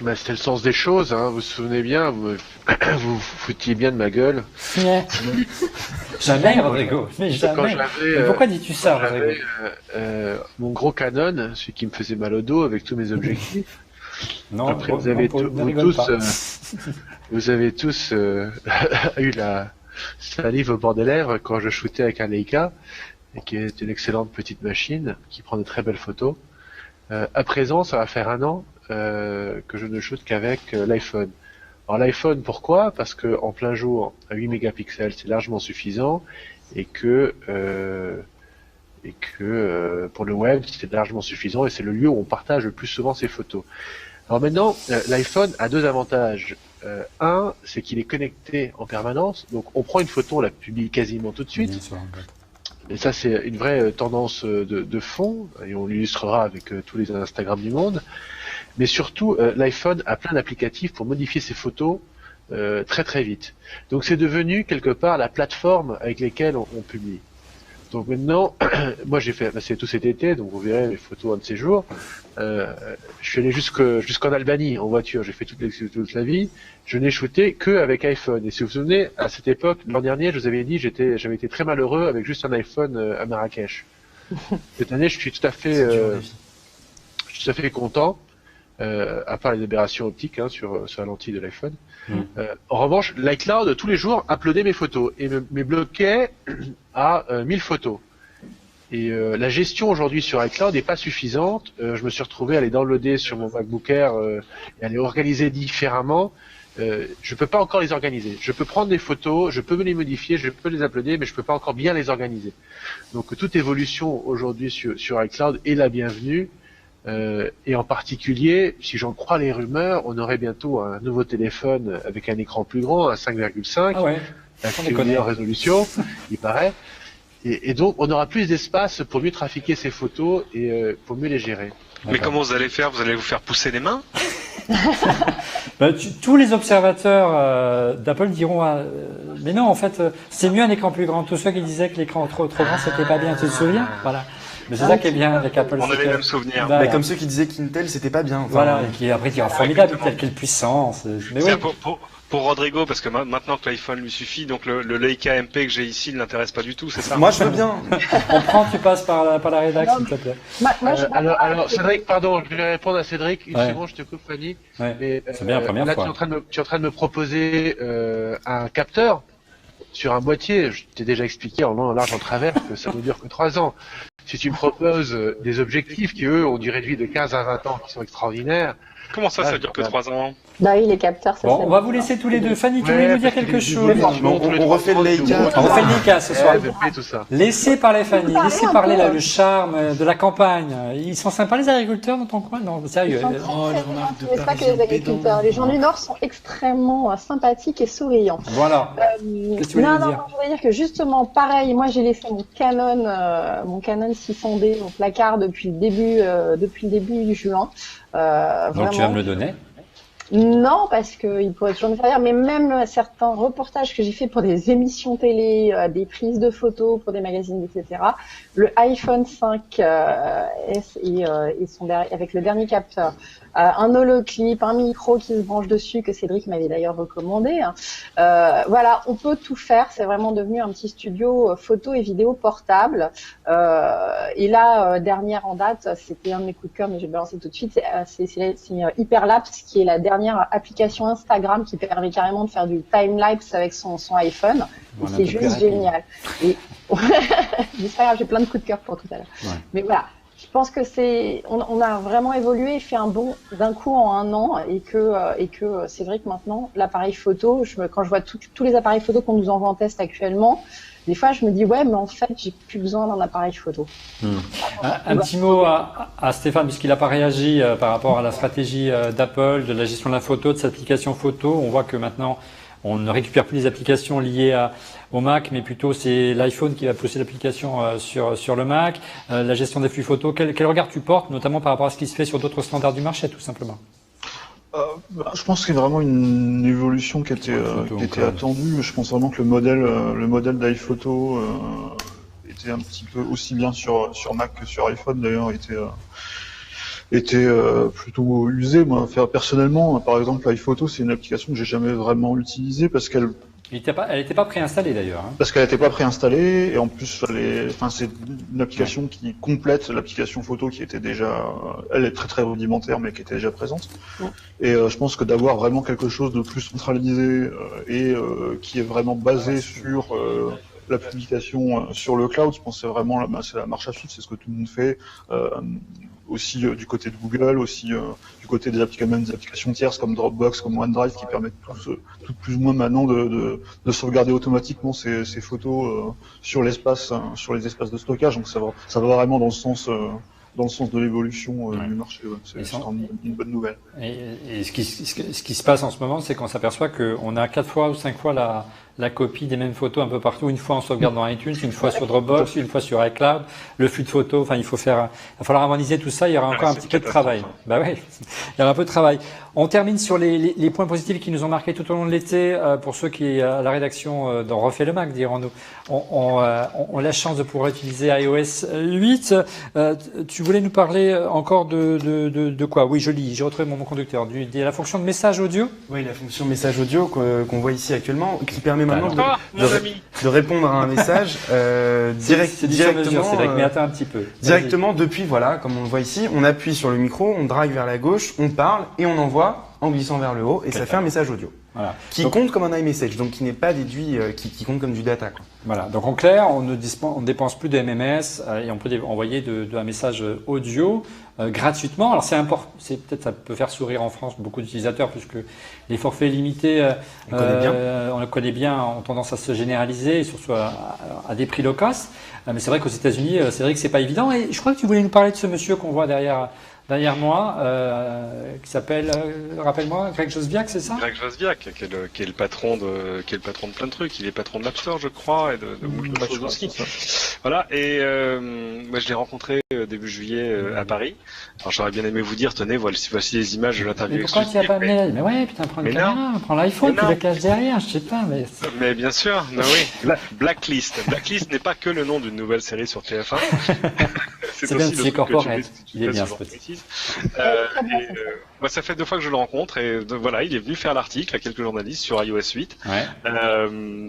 Bah, c'était le sens des choses, hein. Vous vous souvenez bien, vous vous foutiez bien de ma gueule. Jamais, Rodrigo. Mais jamais. Mais pourquoi dis-tu ça, Rodrigo? Mon gros Canon, celui qui me faisait mal au dos avec tous mes objectifs. Non, après, vous avez tous eu la salive au bord des lèvres quand je shootais avec un Leica, et qui est une excellente petite machine qui prend de très belles photos. À présent, ça va faire 1 an que je ne shoote qu'avec l'iPhone. Alors l'iPhone, pourquoi? Parce que en plein jour, à 8 mégapixels, c'est largement suffisant, et que pour le web, c'est largement suffisant, et c'est le lieu où on partage le plus souvent ses photos. Alors maintenant, l'iPhone a 2 avantages. Un, c'est qu'il est connecté en permanence, donc on prend une photo, on la publie quasiment tout de suite. Et ça, c'est une vraie tendance de fond, et on l'illustrera avec tous les Instagram du monde. Mais surtout, l'iPhone a plein d'applicatifs pour modifier ses photos très très vite. Donc c'est devenu quelque part la plateforme avec laquelle on publie. Donc maintenant, moi j'ai fait, c'est tout cet été, donc vous verrez les photos un de ces jours. Je suis allé jusqu'en Albanie en voiture, j'ai fait toute la vie. Je n'ai shooté que avec iPhone. Et si vous vous souvenez, à cette époque, l'an dernier, je vous avais dit, j'avais été très malheureux avec juste un iPhone à Marrakech. Cette année, je suis tout à fait content. À part les aberrations optiques sur la lentille de l'iPhone. En revanche, l'iCloud, tous les jours, uploadait mes photos et me bloquait à 1000 photos. Et la gestion aujourd'hui sur iCloud n'est pas suffisante. Je me suis retrouvé à les downloader sur mon MacBook Air et à les organiser différemment. Je peux pas encore les organiser. Je peux prendre des photos, je peux les modifier, je peux les uploader, mais je peux pas encore bien les organiser. Donc toute évolution aujourd'hui sur iCloud est la bienvenue. Et en particulier, si j'en crois les rumeurs, on aurait bientôt un nouveau téléphone avec un écran plus grand, un 5,5, avec une meilleure résolution, il paraît. Et donc, on aura plus d'espace pour mieux trafiquer ces photos et pour mieux les gérer. Mais comment vous allez faire? Vous allez vous faire pousser les mains? Tous les observateurs d'Apple diront mais non, en fait, c'est mieux un écran plus grand. Tous ceux qui disaient que l'écran trop grand, c'était pas bien, tu te souviens? Voilà. Mais c'est ça qui est bien avec Apple. On avait le même souvenir. Mais comme ceux qui disaient qu'Intel c'était pas bien. Voilà, et qui après diront formidable, quelle puissance. Mais oui. Pour Rodrigo, parce que maintenant que l'iPhone lui suffit, donc le Leica MP que j'ai ici ne l'intéresse pas du tout, c'est ça? Moi je veux bien. On prend, tu passes par la rédaction, s'il te plaît. Alors Cédric, pardon, je vais répondre à Cédric. Une seconde, je te coupe, Fanny. Mais, c'est bien la première fois. Tu es en train de me proposer un capteur sur un boîtier. Je t'ai déjà expliqué en long, en large, en travers que ça ne dure que 3 ans. Si tu me proposes des objectifs qui, eux, ont du réduit de 15 à 20 ans, qui sont extraordinaires. Comment ça dure que 3 ans? Bah oui, les capteurs, ça. Bon, on va vous laisser tous les deux. Fanny, tu voulais nous dire quelque chose? On refait le Leica. On refait le Leica ce soir. Tout ça. Laissez parler Fanny, laissez parler là, le charme de la campagne. Ils sont sympas les agriculteurs dans ton coin? Non, sérieux. C'est pas que les agriculteurs. Les gens du Nord sont extrêmement sympathiques et souriants. Voilà. Qu'est-ce que tu voulais dire? Non, je voulais dire que justement, pareil, moi j'ai laissé mon Canon 600D au placard depuis le début juin. Donc tu vas me le donner? Non, parce qu'il pourrait toujours me faire rire, mais même certains reportages que j'ai fait pour des émissions télé, des prises de photos pour des magazines, etc. Le iPhone 5S et avec le dernier capteur, un holoclip, un micro qui se branche dessus que Cédric m'avait d'ailleurs recommandé. Voilà, on peut tout faire. C'est vraiment devenu un petit studio photo et vidéo portable. Et là, dernière en date, c'était un de mes coups de cœur, mais je vais balancer tout de suite. C'est Hyperlapse, qui est la dernière application Instagram qui permet carrément de faire du time-lapse avec son iPhone. Voilà, c'est juste génial. Et j'espère que j'ai plein de coups de cœur pour tout à l'heure. Ouais. Mais voilà. Je pense que on a vraiment évolué et fait un bond d'un coup en 1 an et que c'est vrai que maintenant, l'appareil photo, quand je vois tous les appareils photo qu'on nous envoie en test actuellement, des fois, je me dis, ouais, mais en fait, j'ai plus besoin d'un appareil photo. Un petit mot à Stéphane, puisqu'il n'a pas réagi par rapport à la stratégie d'Apple, de la gestion de la photo, de cette application photo. On voit que maintenant, on ne récupère plus les applications liées au Mac, mais plutôt c'est l'iPhone qui va pousser l'application sur le Mac. La gestion des flux photos, quel regard tu portes, notamment par rapport à ce qui se fait sur d'autres standards du marché, tout simplement? Je pense qu'il y a vraiment une évolution qui était attendue. Je pense vraiment que le modèle d'iPhoto était un petit peu aussi bien sur Mac que sur iPhone d'ailleurs, était plutôt usé. Moi, personnellement, par exemple, l'iPhoto, c'est une application que j'ai jamais vraiment utilisée parce qu'elle était pas préinstallée d'ailleurs. Hein. Parce qu'elle n'était pas préinstallée et en plus, c'est une application qui complète l'application photo qui était déjà, elle est très très rudimentaire mais qui était déjà présente. Et je pense que d'avoir vraiment quelque chose de plus centralisé et qui est vraiment basé sur la publication sur le cloud, je pense que c'est vraiment c'est la marche à suivre, c'est ce que tout le monde fait. Aussi du côté de Google, aussi du côté des applications tierces comme Dropbox, comme OneDrive, qui permettent tout plus ou moins maintenant de sauvegarder automatiquement ces photos sur l'espace, sur les espaces de stockage. Donc ça va vraiment dans le sens de l'évolution du marché. Ouais. C'est une bonne nouvelle. Et ce qui se passe en ce moment, c'est qu'on s'aperçoit qu'on a 4 fois ou 5 fois la copie des mêmes photos un peu partout. Une fois en sauvegarde dans iTunes, une fois sur Dropbox, une fois sur iCloud, le flux de photos. Enfin, il va falloir harmoniser tout ça. Il y aura encore un petit peu de travail. Bah ouais, il y aura un peu de travail. On termine sur les points positifs qui nous ont marqués tout au long de l'été. Pour ceux qui, à la rédaction d'On refait le Mac, dirons-nous, ont la chance de pouvoir utiliser iOS 8. Tu voulais nous parler encore de quoi? Oui, j'ai retrouvé mon conducteur. De la fonction de message audio? Oui, la fonction message audio qu'on voit ici actuellement, qui permet maintenant de répondre à un message directement. C'est vrai que, mais attends un petit peu. Directement depuis, voilà, comme on le voit ici, on appuie sur le micro, on drague vers la gauche, on parle et on envoie en glissant vers le haut et ça fait un message audio. Voilà. Qui compte comme un iMessage, donc qui n'est pas déduit, qui compte comme du data, quoi. Voilà. Donc en clair, on ne dépense plus de MMS et on peut envoyer un message audio gratuitement. Alors peut-être ça peut faire sourire en France beaucoup d'utilisateurs puisque les forfaits limités, on le connaît bien, ont tendance à se généraliser et surtout à des prix low cost. Mais c'est vrai qu'aux États-Unis, c'est vrai que c'est pas évident. Et je crois que tu voulais nous parler de ce monsieur qu'on voit derrière moi, qui s'appelle, rappelle-moi, Greg Josviak, c'est ça? Greg Josviak, qui est le patron de plein de trucs. Il est patron de l'App Store, je crois, et de beaucoup de choses aussi. Voilà. Et moi, je l'ai rencontré début juillet à Paris. Alors, j'aurais bien aimé vous dire, tenez, voici les images de l'interview. Mais pourquoi tu n'as pas amené? Mais ouais, putain, prends une caméra, prends l'iPhone, tu la caches derrière, je sais pas. Mais bien sûr, non, oui. Blacklist. Blacklist n'est pas que le nom d'une nouvelle série sur TF1. C'est bien, c'est corporate. Il est bien ce petit. Moi, ça fait 2 fois que je le rencontre et voilà, il est venu faire l'article à quelques journalistes sur iOS 8. Ouais.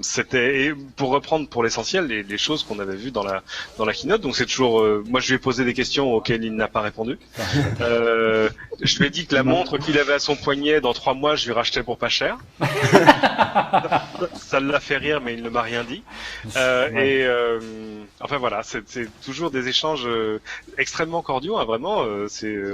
C'était pour reprendre pour l'essentiel les choses qu'on avait vues dans la keynote. Donc c'est toujours, moi je lui ai posé des questions auxquelles il n'a pas répondu. Je lui ai dit que la montre qu'il avait à son poignet dans 3 mois, je lui rachetais pour pas cher. Ça l'a fait rire, mais il ne m'a rien dit. Enfin voilà, c'est toujours des échanges extrêmement cordiaux, hein, vraiment.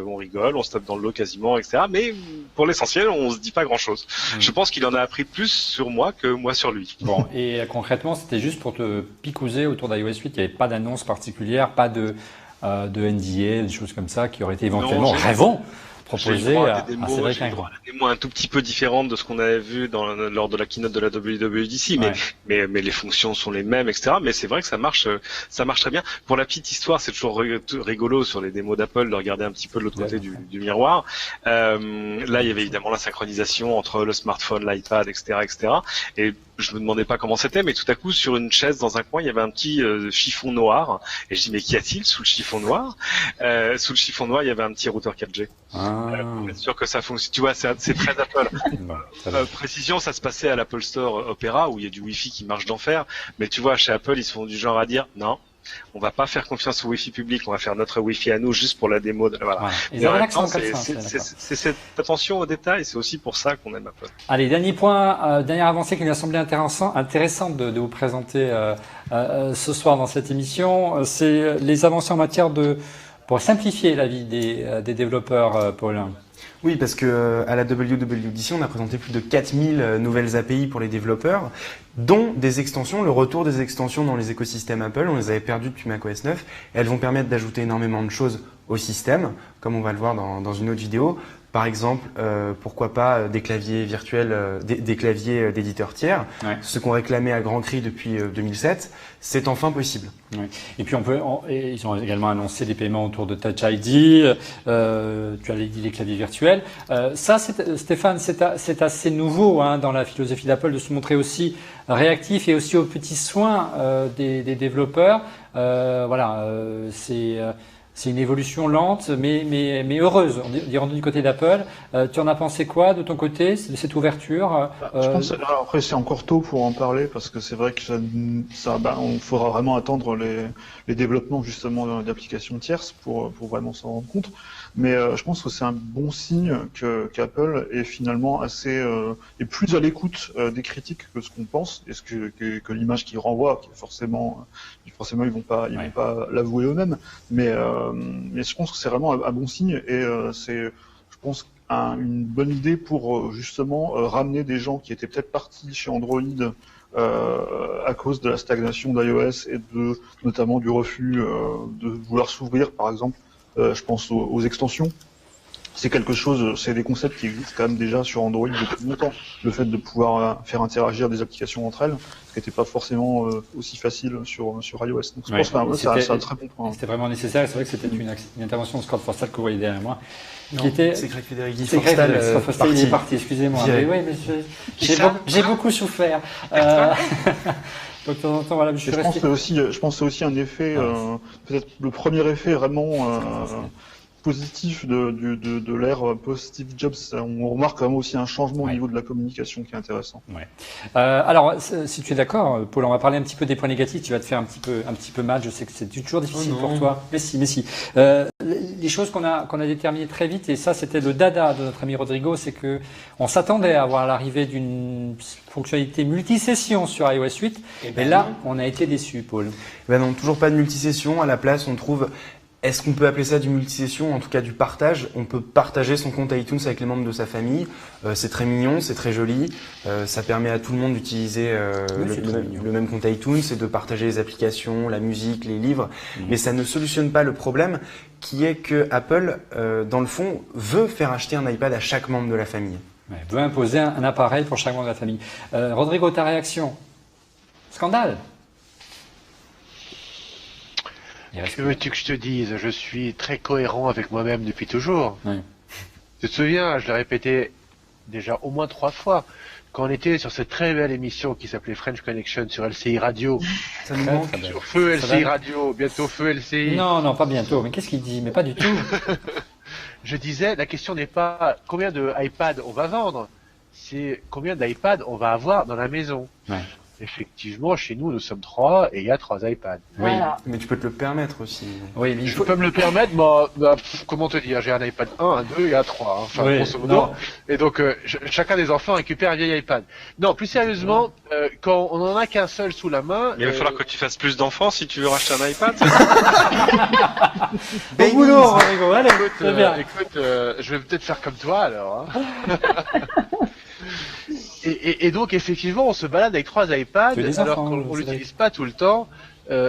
On rigole, on se tape dans le lot quasiment, etc. Mais pour l'essentiel, on se dit pas grand-chose. Je pense qu'il en a appris plus sur moi que moi sur lui. Bon, et concrètement, c'était juste pour te picouser autour d'iOS 8. Il n'y avait pas d'annonce particulière, pas de NDA, des choses comme ça qui auraient été éventuellement rêvons. Proposé à Cédric Ingres. Des mots un tout petit peu différentes de ce qu'on avait vu lors de la keynote de la WWDC, mais les fonctions sont les mêmes, etc. Mais c'est vrai que ça marche très bien. Pour la petite histoire, c'est toujours rigolo sur les démos d'Apple de regarder un petit peu de l'autre côté du miroir. Là, il y avait évidemment la synchronisation entre le smartphone, l'iPad, etc., etc. Et je me demandais pas comment c'était, mais tout à coup, sur une chaise dans un coin, il y avait un petit chiffon noir. Et je dis, mais qu'y a-t-il sous le chiffon noir? Sous le chiffon noir, il y avait un petit routeur 4G. Pour être sûr que ça fonctionne. Tu vois, c'est très Apple. Précision, ça se passait à l'Apple Store Opera, où il y a du Wi-Fi qui marche d'enfer. Mais tu vois, chez Apple, ils sont du genre à dire, non, on va pas faire confiance au Wi-Fi public, on va faire notre Wi-Fi à nous juste pour la démo. Voilà. C'est cette attention aux détails, c'est aussi pour ça qu'on aime Apple. Allez, dernier point, dernière avancée qui nous a semblé intéressante de vous présenter ce soir dans cette émission, c'est les avancées en matière pour simplifier la vie des développeurs, Paul. Oui, parce que à la WWDC, on a présenté plus de 4000 nouvelles API pour les développeurs, dont des extensions, le retour des extensions dans les écosystèmes Apple. On les avait perdues depuis macOS 9 et elles vont permettre d'ajouter énormément de choses au système, comme on va le voir dans une autre vidéo, Par exemple, pourquoi pas des claviers virtuels, des claviers d'éditeurs tiers, ce qu'on réclamait à grands cris depuis 2007, c'est enfin possible. Oui. Et puis ils ont également annoncé des paiements autour de Touch ID. Tu as dit les claviers virtuels. Ça, Stéphane, c'est assez nouveau dans la philosophie d'Apple de se montrer aussi réactif et aussi aux petits soins des développeurs. C'est une évolution lente, mais heureuse, du côté d'Apple. Tu en as pensé quoi de ton côté, de cette ouverture Je pense, alors après, c'est encore tôt pour en parler, parce que c'est vrai que on faudra vraiment attendre les développements justement d'applications tierces pour vraiment s'en rendre compte. Mais je pense que c'est un bon signe qu'Apple est finalement est plus à l'écoute des critiques que ce qu'on pense, et que l'image qu'ils renvoient, qui est forcément ils vont pas l'avouer eux-mêmes. Mais je pense que c'est vraiment un bon signe, et c'est, je pense, une bonne idée pour justement ramener des gens qui étaient peut-être partis chez Android à cause de la stagnation d'iOS et notamment du refus de vouloir s'ouvrir, par exemple. Je pense aux extensions. C'est des concepts qui existent quand même déjà sur Android depuis longtemps. Le fait de pouvoir faire interagir des applications entre elles, ce qui n'était pas forcément aussi facile sur iOS. Donc je pense que c'est un très bon point. C'était vraiment nécessaire. C'est vrai que c'était une intervention de Scott Forstall que vous voyez derrière moi. C'est Greg Federighi. Forstall, il est parti, excusez-moi. Mais j'ai beaucoup souffert. Donc, de temps en temps, voilà, je pense que c'est aussi un effet, peut-être le premier effet vraiment positif de l'ère post-Steve Jobs. On remarque quand même aussi un changement au niveau de la communication qui est intéressant. Alors, si tu es d'accord, Paul, on va parler un petit peu des points négatifs. Tu vas te faire un petit peu mal. Je sais que c'est toujours difficile pour toi. Mais si. Les choses qu'on a déterminées très vite, et ça, c'était le dada de notre ami Rodrigo, c'est que on s'attendait à voir l'arrivée d'une fonctionnalité multisession sur iOS 8. Et là, on a été déçus, Paul. Non, toujours pas de multisession. À la place, on trouve... Est-ce qu'on peut appeler ça du multisession, en tout cas du partage? On peut partager son compte iTunes avec les membres de sa famille. C'est très mignon, c'est très joli. Ça permet à tout le monde d'utiliser le même compte iTunes et de partager les applications, la musique, les livres. Mais ça ne solutionne pas le problème qui est que Apple, dans le fond, veut faire acheter un iPad à chaque membre de la famille. Veut imposer un appareil pour chaque membre de la famille. Rodrigo, ta réaction? Scandale? Que veux-tu que je te dise? Je suis très cohérent avec moi-même depuis toujours. Tu te souviens, je l'ai répété déjà au moins 3 fois, quand on était sur cette très belle émission qui s'appelait French Connection sur LCI Radio. Ça nous manque. Sur Feu LCI Radio, bientôt Feu LCI. Non, pas bientôt. Mais qu'est-ce qu'il dit? Mais pas du tout. Je disais, la question n'est pas combien de iPad on va vendre, c'est combien d'iPad on va avoir dans la maison. Effectivement, chez nous sommes 3 et il y a 3 iPads. Oui, mais tu peux te le permettre aussi. Oui, mais je peux me le permettre, comment te dire, j'ai un iPad 1, un 2 et un 3, enfin, grosso modo. Et donc, chacun des enfants récupère un vieil iPad. Non, plus sérieusement, quand on en a qu'un seul sous la main... Il va falloir que tu fasses plus d'enfants si tu veux racheter un iPad. Bon boulot, Rodrigo, allez, c'est bien. Écoute, je vais peut-être faire comme toi, alors. Et donc, effectivement, on se balade avec 3 iPads, alors qu'on l'utilise pas tout le temps.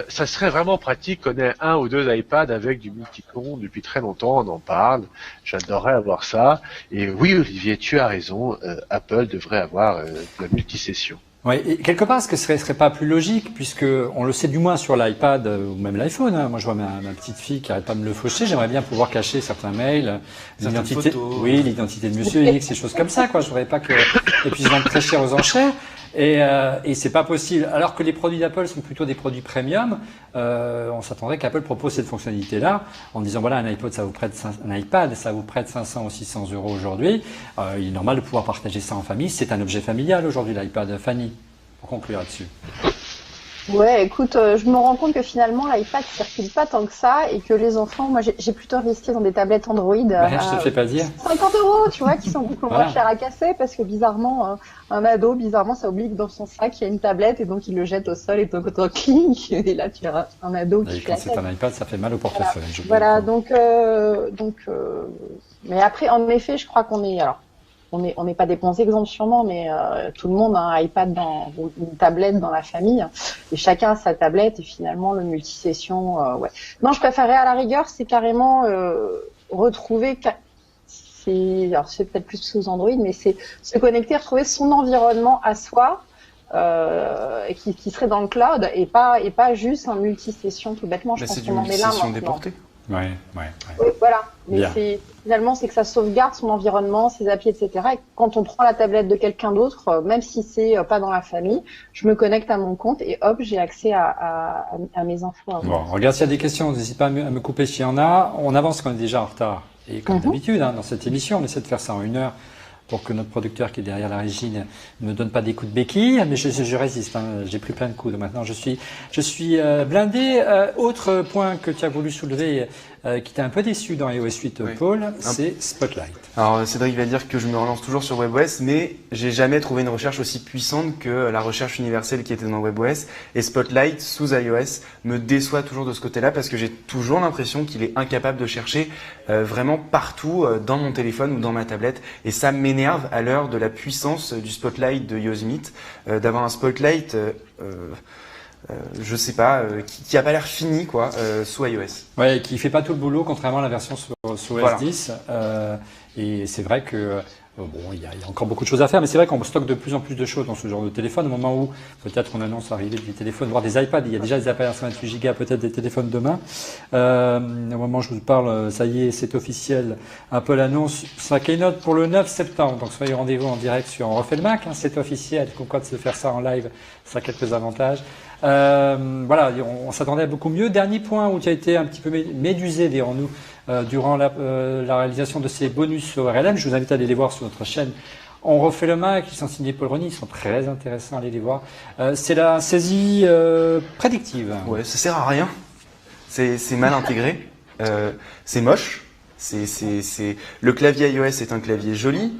Ça serait vraiment pratique qu'on ait 1 ou 2 iPads avec du multi-compte. Depuis très longtemps, on en parle. J'adorerais avoir ça. Et oui, Olivier, tu as raison. Apple devrait avoir la multisession. Oui, et quelque part, est-ce que ce serait pas plus logique, puisque on le sait du moins sur l'iPad ou même l'iPhone. Moi, je vois ma petite fille qui arrête pas de me le faucher. J'aimerais bien pouvoir cacher certains mails, l'identité de Monsieur X, ces choses comme ça, quoi. Je voudrais pas que et puis ils vendent très cher aux enchères. Et c'est pas possible. Alors que les produits d'Apple sont plutôt des produits premium, on s'attendrait qu'Apple propose cette fonctionnalité-là en disant voilà, un iPad ça vous prête 500 ou 600 euros aujourd'hui. Il est normal de pouvoir partager ça en famille. C'est un objet familial aujourd'hui, l'iPad. Fanny, pour conclure là-dessus. Ouais, écoute, je me rends compte que finalement l'iPad circule pas tant que ça et que les enfants, moi j'ai plutôt investi dans des tablettes Android. Je te fais pas dire. 50 €, tu vois, qui sont beaucoup moins chers à casser parce que bizarrement, un ado, ça oublie que dans son sac il y a une tablette et donc il le jette au sol et donc clic et là tu as un ado qui quand c'est un iPad, ça fait mal au portefeuille. Voilà, mais après, en effet, je crois qu'on est, alors, on n'est pas des bons exemples sûrement, mais tout le monde a un iPad ou une tablette dans la famille et chacun a sa tablette et finalement le multisession, ouais. Non, je préférerais à la rigueur, c'est carrément retrouver alors c'est peut-être plus sous Android, mais c'est se connecter, retrouver son environnement à soi, qui serait dans le cloud et pas juste un multi-session tout bêtement. Je pense qu'on en est là maintenant. Déportée. Ouais. Oui, voilà. Mais finalement, c'est que ça sauvegarde son environnement, ses applis, etc. Et quand on prend la tablette de quelqu'un d'autre, même si c'est pas dans la famille, je me connecte à mon compte et hop, j'ai accès à mes infos. Bon, regarde s'il y a des questions, n'hésite pas à me couper s'il y en a. On avance quand on est déjà en retard. Et comme d'habitude, dans cette émission, on essaie de faire ça en 1 heure pour que notre producteur qui est derrière la régie ne me donne pas des coups de béquille. Mais je résiste, j'ai pris plein de coups. Donc maintenant, je suis blindé. Autre point que tu as voulu soulever, qui t'a un peu déçu dans iOS 8, Paul, c'est Spotlight. Alors Cédric va dire que je me relance toujours sur WebOS, mais j'ai jamais trouvé une recherche aussi puissante que la recherche universelle qui était dans WebOS. Et Spotlight sous iOS me déçoit toujours de ce côté-là parce que j'ai toujours l'impression qu'il est incapable de chercher vraiment partout dans mon téléphone ou dans ma tablette. Et ça m'énerve à l'heure de la puissance du Spotlight de Yosemite, d'avoir un Spotlight je sais pas, qui a pas l'air fini sous iOS. Ouais, qui fait pas tout le boulot contrairement à la version sous OS 10. Et c'est vrai que il y a encore beaucoup de choses à faire, mais c'est vrai qu'on stocke de plus en plus de choses dans ce genre de téléphone. Au moment où peut-être on annonce l'arrivée des téléphones, voire des iPads, il y a déjà des iPads à 128 Go, peut-être des téléphones demain. Au moment où je vous parle, ça y est, c'est officiel. Apple annonce sa keynote pour le 9 septembre. Donc soyez au rendez-vous en direct sur On refait le Mac. C'est officiel. Pourquoi de se faire ça en live, ça a quelques avantages. Voilà, on s'attendait à beaucoup mieux. Dernier point où tu as été un petit peu médusé, dirons-nous, durant la réalisation de ces bonus ORLM. Je vous invite à aller les voir sur notre chaîne. On refait le Mac, ils sont signés Paul Rony, ils sont très intéressants, allez les voir. C'est la saisie prédictive. Ouais, ça sert à rien. C'est mal intégré. C'est moche. Le clavier iOS est un clavier joli.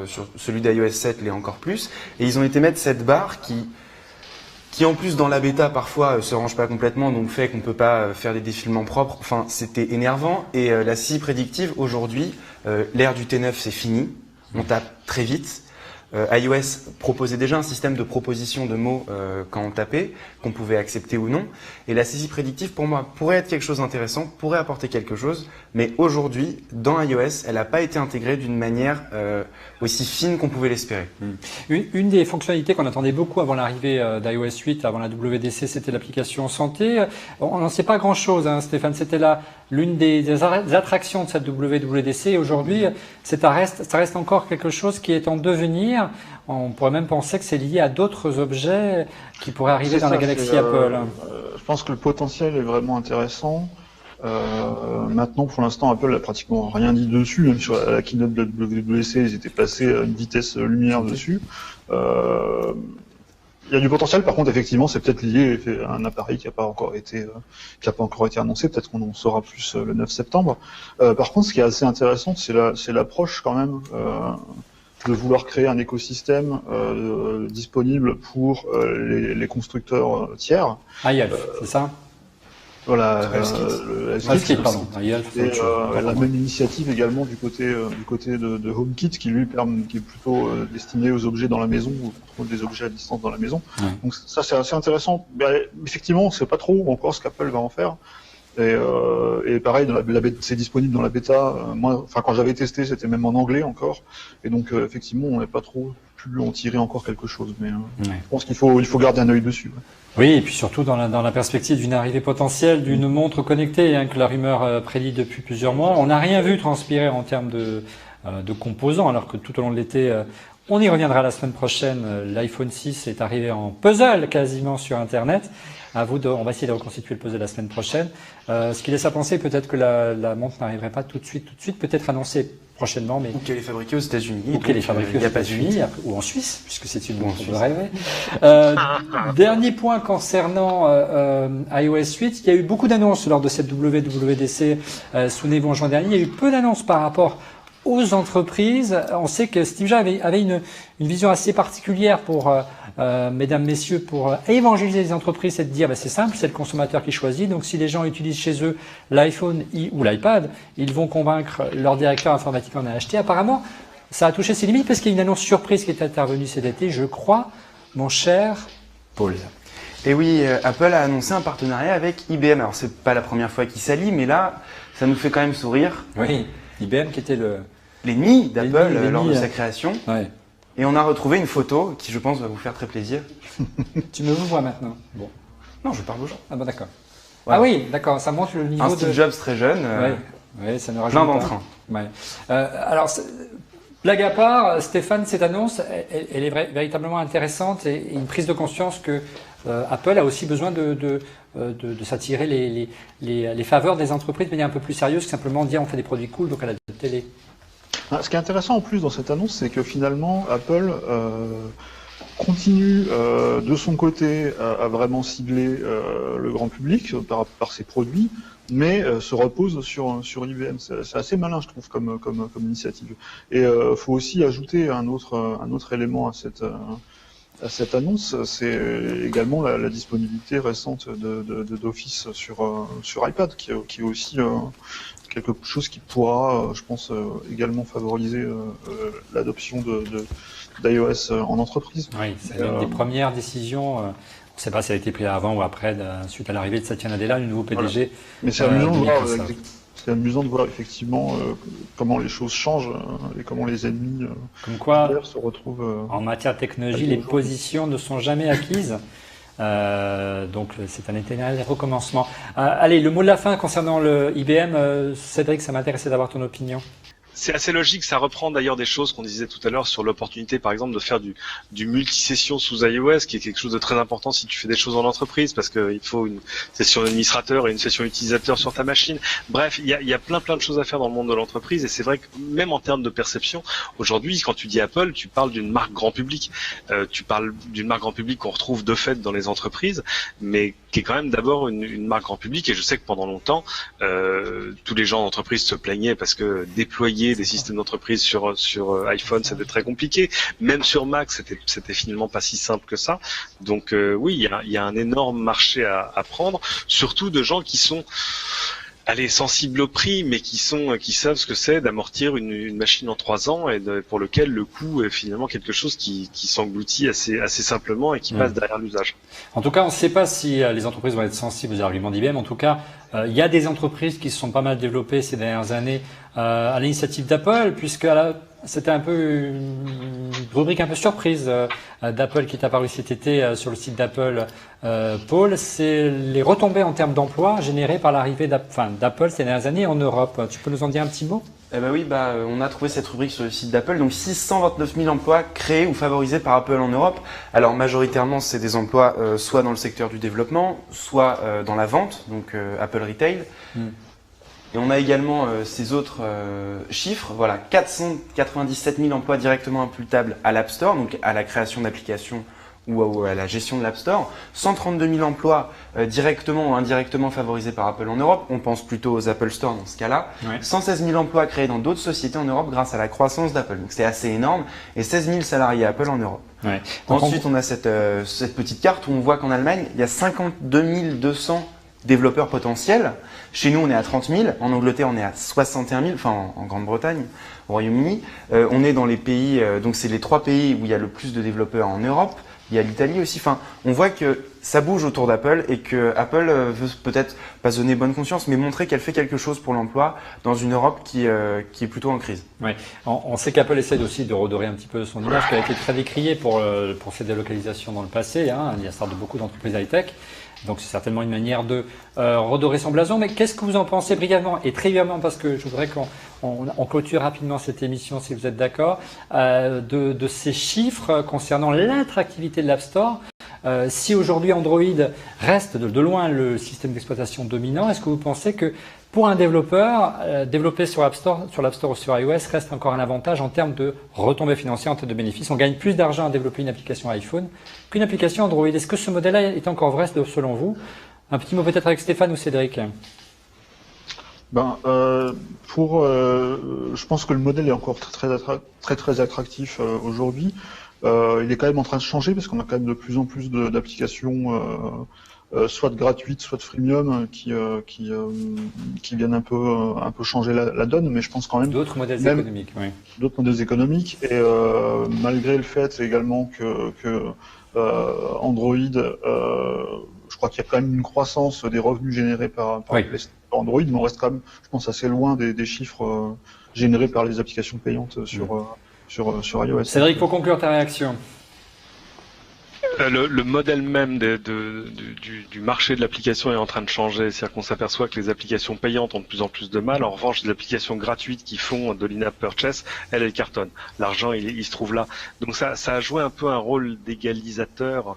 Sur celui d'iOS 7 l'est encore plus. Et ils ont été mettre cette barre qui en plus dans la bêta parfois se range pas complètement, donc fait qu'on peut pas faire des défilements propres. Enfin, c'était énervant. Et la scie prédictive aujourd'hui, l'ère du T9 c'est fini. On tape très vite. iOS proposait déjà un système de proposition de mots quand on tapait, qu'on pouvait accepter ou non. Et la saisie prédictive, pour moi, pourrait être quelque chose d'intéressant, pourrait apporter quelque chose. Mais aujourd'hui, dans iOS, elle n'a pas été intégrée d'une manière aussi fine qu'on pouvait l'espérer. Une des fonctionnalités qu'on attendait beaucoup avant l'arrivée d'iOS 8, avant la WWDC, c'était l'application santé. On n'en sait pas grand-chose, Stéphane. C'était l'une des attractions de cette WWDC. Et aujourd'hui, ça reste encore quelque chose qui est en devenir. On pourrait même penser que c'est lié à d'autres objets qui pourraient arriver dans la galaxie Apple. Je pense que le potentiel est vraiment intéressant. Maintenant, pour l'instant, Apple n'a pratiquement rien dit dessus. Même sur la keynote de WWDC, ils étaient passés à une vitesse lumière dessus. Il y a du potentiel. Par contre, effectivement, c'est peut-être lié à un appareil qui n'a pas encore été annoncé. Peut-être qu'on en saura plus le 9 septembre. Par contre, ce qui est assez intéressant, c'est l'approche quand même de vouloir créer un écosystème disponible pour les constructeurs tiers. iElf, c'est ça? Voilà, la même initiative également du côté de HomeKit qui est plutôt destiné aux objets dans la maison, ou contrôle des objets à distance dans la maison. Ouais. Donc ça c'est assez intéressant. Mais, effectivement, on sait pas trop encore ce qu'Apple va en faire. Et pareil, c'est disponible dans la bêta. Moi, quand j'avais testé, c'était même en anglais encore. Et donc effectivement, on n'a pas trop pu en tirer encore quelque chose. Mais je pense qu'il faut garder un œil dessus. Ouais. Oui, et puis surtout dans la perspective d'une arrivée potentielle d'une montre connectée, que la rumeur prédit depuis plusieurs mois. On n'a rien vu transpirer en termes de composants, alors que tout au long de l'été, on y reviendra la semaine prochaine. L'iPhone 6 est arrivé en puzzle quasiment sur Internet. On va essayer de reconstituer le puzzle la semaine prochaine. Ce qui laisse à penser peut-être que la montre n'arriverait pas tout de suite, peut-être annoncée prochainement, mais ou qu'elle est fabriquée aux États-Unis, ou qu'elle est fabriquée aux États-Unis ou en Suisse, puisque c'est une montre de rêver. Dernier point concernant iOS 8, il y a eu beaucoup d'annonces lors de cette WWDC. Souvenez-vous, en juin dernier, il y a eu peu d'annonces par rapport aux entreprises. On sait que Steve Jobs avait une vision assez particulière pour mesdames, messieurs, pour évangéliser les entreprises, c'est de dire c'est simple, c'est le consommateur qui choisit. Donc si les gens utilisent chez eux l'iPhone ou l'iPad, ils vont convaincre leur directeur informatique d'en acheter. Apparemment, ça a touché ses limites parce qu'il y a une annonce surprise qui est intervenue cet été, je crois, mon cher Paul. Et oui, Apple a annoncé un partenariat avec IBM. Alors c'est pas la première fois qu'il s'allie, mais là, ça nous fait quand même sourire. Oui, IBM qui était l'ennemi d'Apple lors de sa création. Ouais. Et on a retrouvé une photo qui, je pense, va vous faire très plaisir. Tu me vois maintenant. Bon. Non, je parle aux gens. Ah bon, d'accord. Voilà. Ah oui, d'accord, ça montre le niveau un Steve Jobs très jeune, ouais, ça ne rajoute plein pas. d'entrain. Ouais. Alors, blague à part, Stéphane, cette annonce, elle est véritablement intéressante et une prise de conscience que Apple a aussi besoin de s'attirer les faveurs des entreprises de manière un peu plus sérieuse que simplement dire on fait des produits cool, donc à la télé. Ce qui est intéressant en plus dans cette annonce, c'est que finalement, Apple continue de son côté à vraiment cibler le grand public par ses produits, mais se repose sur IBM. C'est assez malin, je trouve, comme initiative. Et faut aussi ajouter un autre élément à cette annonce, c'est également la disponibilité récente d'Office sur iPad, qui est aussi quelque chose qui pourra, je pense, également favoriser l'adoption d'iOS en entreprise. Oui, c'est l'une des premières décisions. On ne sait pas si elle a été prise avant ou après, suite à l'arrivée de Satya Nadella, le nouveau PDG. Voilà. Mais c'est amusant de voir effectivement comment les choses changent et comment les ennemis comme quoi, se retrouvent. En matière de technologie, les positions ne sont jamais acquises. Donc c'est un éternel recommencement. Allez, le mot de la fin concernant le IBM, Cédric, ça m'intéressait d'avoir ton opinion. C'est assez logique, ça reprend d'ailleurs des choses qu'on disait tout à l'heure sur l'opportunité par exemple de faire du multisession sous iOS, qui est quelque chose de très important si tu fais des choses en entreprise, parce qu'il faut une session administrateur et une session utilisateur sur ta machine. Bref, il y a plein de choses à faire dans le monde de l'entreprise, et c'est vrai que même en termes de perception, aujourd'hui quand tu dis Apple, tu parles d'une marque grand public. Tu parles d'une marque grand public qu'on retrouve de fait dans les entreprises, mais qui est quand même d'abord une marque grand public. Et je sais que pendant longtemps, tous les gens d'entreprise se plaignaient parce que déployer des systèmes d'entreprise sur iPhone, c'était très compliqué. Même sur Mac, c'était finalement pas si simple que ça. Donc oui, il y a un énorme marché à prendre, surtout de gens qui sont sensibles au prix, mais qui savent ce que c'est d'amortir une machine en 3 ans et pour lequel le coût est finalement quelque chose qui s'engloutit assez simplement et qui passe derrière l'usage. En tout cas, on ne sait pas si les entreprises vont être sensibles aux arguments d'IBM. En tout cas, il y a des entreprises qui se sont pas mal développées ces dernières années à l'initiative d'Apple, puisque c'était un peu une rubrique un peu surprise d'Apple qui est apparue cet été sur le site d'Apple. Paul, c'est les retombées en termes d'emploi générées par l'arrivée d'Apple ces dernières années en Europe. Tu peux nous en dire un petit mot ? Oui, on a trouvé cette rubrique sur le site d'Apple. Donc 629 000 emplois créés ou favorisés par Apple en Europe. Alors majoritairement, c'est des emplois soit dans le secteur du développement, soit dans la vente, donc Apple Retail. Et on a également ces autres chiffres, 497 000 emplois directement imputables à l'App Store, donc à la création d'applications ou à la gestion de l'App Store. 132 000 emplois directement ou indirectement favorisés par Apple en Europe. On pense plutôt aux Apple Store dans ce cas-là. Ouais. 116 000 emplois créés dans d'autres sociétés en Europe grâce à la croissance d'Apple. Donc c'est assez énorme. Et 16 000 salariés Apple en Europe. Ouais. Ensuite, on a cette petite carte où on voit qu'en Allemagne, il y a 52 200 développeurs potentiels. Chez nous, on est à 30 000. En Angleterre, on est à 61 000. Enfin, en Grande-Bretagne, au Royaume-Uni. On est dans les pays, donc c'est les 3 pays où il y a le plus de développeurs en Europe. Il y a l'Italie aussi. Enfin, on voit que ça bouge autour d'Apple et que Apple veut peut-être pas donner bonne conscience, mais montrer qu'elle fait quelque chose pour l'emploi dans une Europe qui est plutôt en crise. Ouais. On sait qu'Apple essaie aussi de redorer un petit peu son image, qui a été très décriée pour ses délocalisations dans le passé. Il y a ça de beaucoup d'entreprises high-tech. Donc c'est certainement une manière de redorer son blason. Mais qu'est-ce que vous en pensez brièvement et très brièvement, parce que je voudrais qu'on clôture rapidement cette émission, si vous êtes d'accord, de ces chiffres concernant l'attractivité de l'App Store. Si aujourd'hui Android reste de loin le système d'exploitation dominant, est-ce que vous pensez que pour un développeur, développer sur l'App Store ou sur iOS reste encore un avantage en termes de retombées financières, en termes de bénéfices? On gagne plus d'argent à développer une application iPhone qu'une application Android. Est-ce que ce modèle-là est encore vrai selon vous? Un petit mot peut-être avec Stéphane ou Cédric. Je pense que le modèle est encore très attractif aujourd'hui. Il est quand même en train de changer parce qu'on a quand même de plus en plus d'applications soit de gratuites, soit de freemium qui viennent un peu changer la donne, mais je pense quand même d'autres modèles économiques, oui. D'autres modèles économiques et malgré le fait également que Android, je crois qu'il y a quand même une croissance des revenus générés par oui. Android, mais on reste quand même, je pense, assez loin des chiffres générés par les applications payantes sur iOS. Cédric, pour conclure ta réaction. Le modèle même du marché de l'application est en train de changer, c'est-à-dire qu'on s'aperçoit que les applications payantes ont de plus en plus de mal. En revanche, les applications gratuites qui font de l'in-app purchase, elles cartonnent. L'argent, il se trouve là. Donc ça a joué un peu un rôle d'égalisateur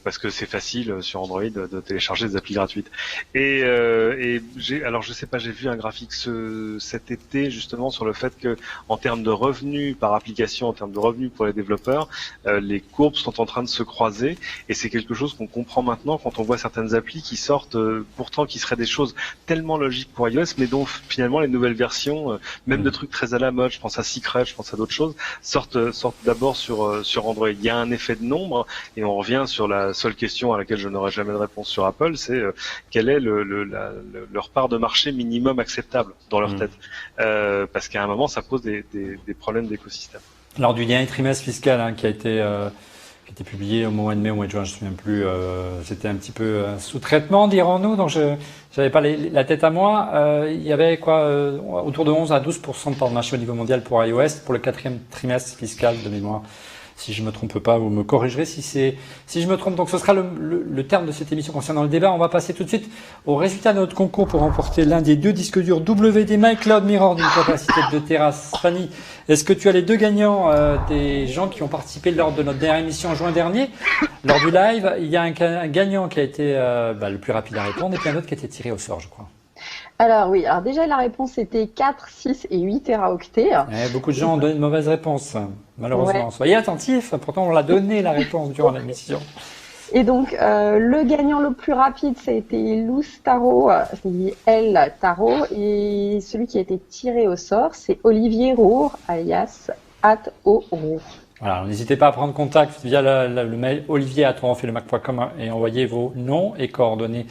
parce que c'est facile sur Android de télécharger des applis gratuites. Et je sais pas, j'ai vu un graphique cet été justement sur le fait que en termes de revenus par application, en termes de revenus pour les développeurs, les courbes sont en train de se croiser, et c'est quelque chose qu'on comprend maintenant quand on voit certaines applis qui sortent, pourtant qui seraient des choses tellement logiques pour iOS, mais dont finalement les nouvelles versions, même de trucs très à la mode, je pense à Secret, je pense à d'autres choses, sortent d'abord sur Android. Il y a un effet de nombre, et on revient sur la seule question à laquelle je n'aurai jamais de réponse sur Apple, c'est quel est leur part de marché minimum acceptable dans leur tête, parce qu'à un moment ça pose des problèmes d'écosystème. Lors du dernier trimestre fiscal qui a été publié au mois de mai, au mois de juin, je ne me souviens plus, c'était un petit peu sous traitement, dirons-nous, donc je n'avais pas la tête à moi. Il y avait autour de 11 à 12% de part de marché au niveau mondial pour iOS pour le 4e trimestre fiscal de mémoire. Si je me trompe pas, vous me corrigerez si je me trompe. Donc ce sera le terme de cette émission concernant le débat. On va passer tout de suite au résultat de notre concours pour remporter l'un des 2 disques durs WD My Cloud Mirror d'une capacité de 2 Tera. Fanny, est-ce que tu as les 2 gagnants des gens qui ont participé lors de notre dernière émission en juin dernier, lors du live? Il y a un gagnant qui a été le plus rapide à répondre et puis un autre qui a été tiré au sort, je crois. Alors oui, déjà la réponse était 4, 6 et 8 téraoctets. Beaucoup de gens ont donné de mauvaises réponses, malheureusement. Ouais. Soyez attentifs, pourtant on l'a donné la réponse durant l'émission. Et donc le gagnant le plus rapide, ça a été Luz Taro, c'est L Taro, et celui qui a été tiré au sort, c'est Olivier Roure, alias @Orour. Voilà, n'hésitez pas à prendre contact via le mail olivier@onfaitlemac.com et envoyer vos noms et coordonnées,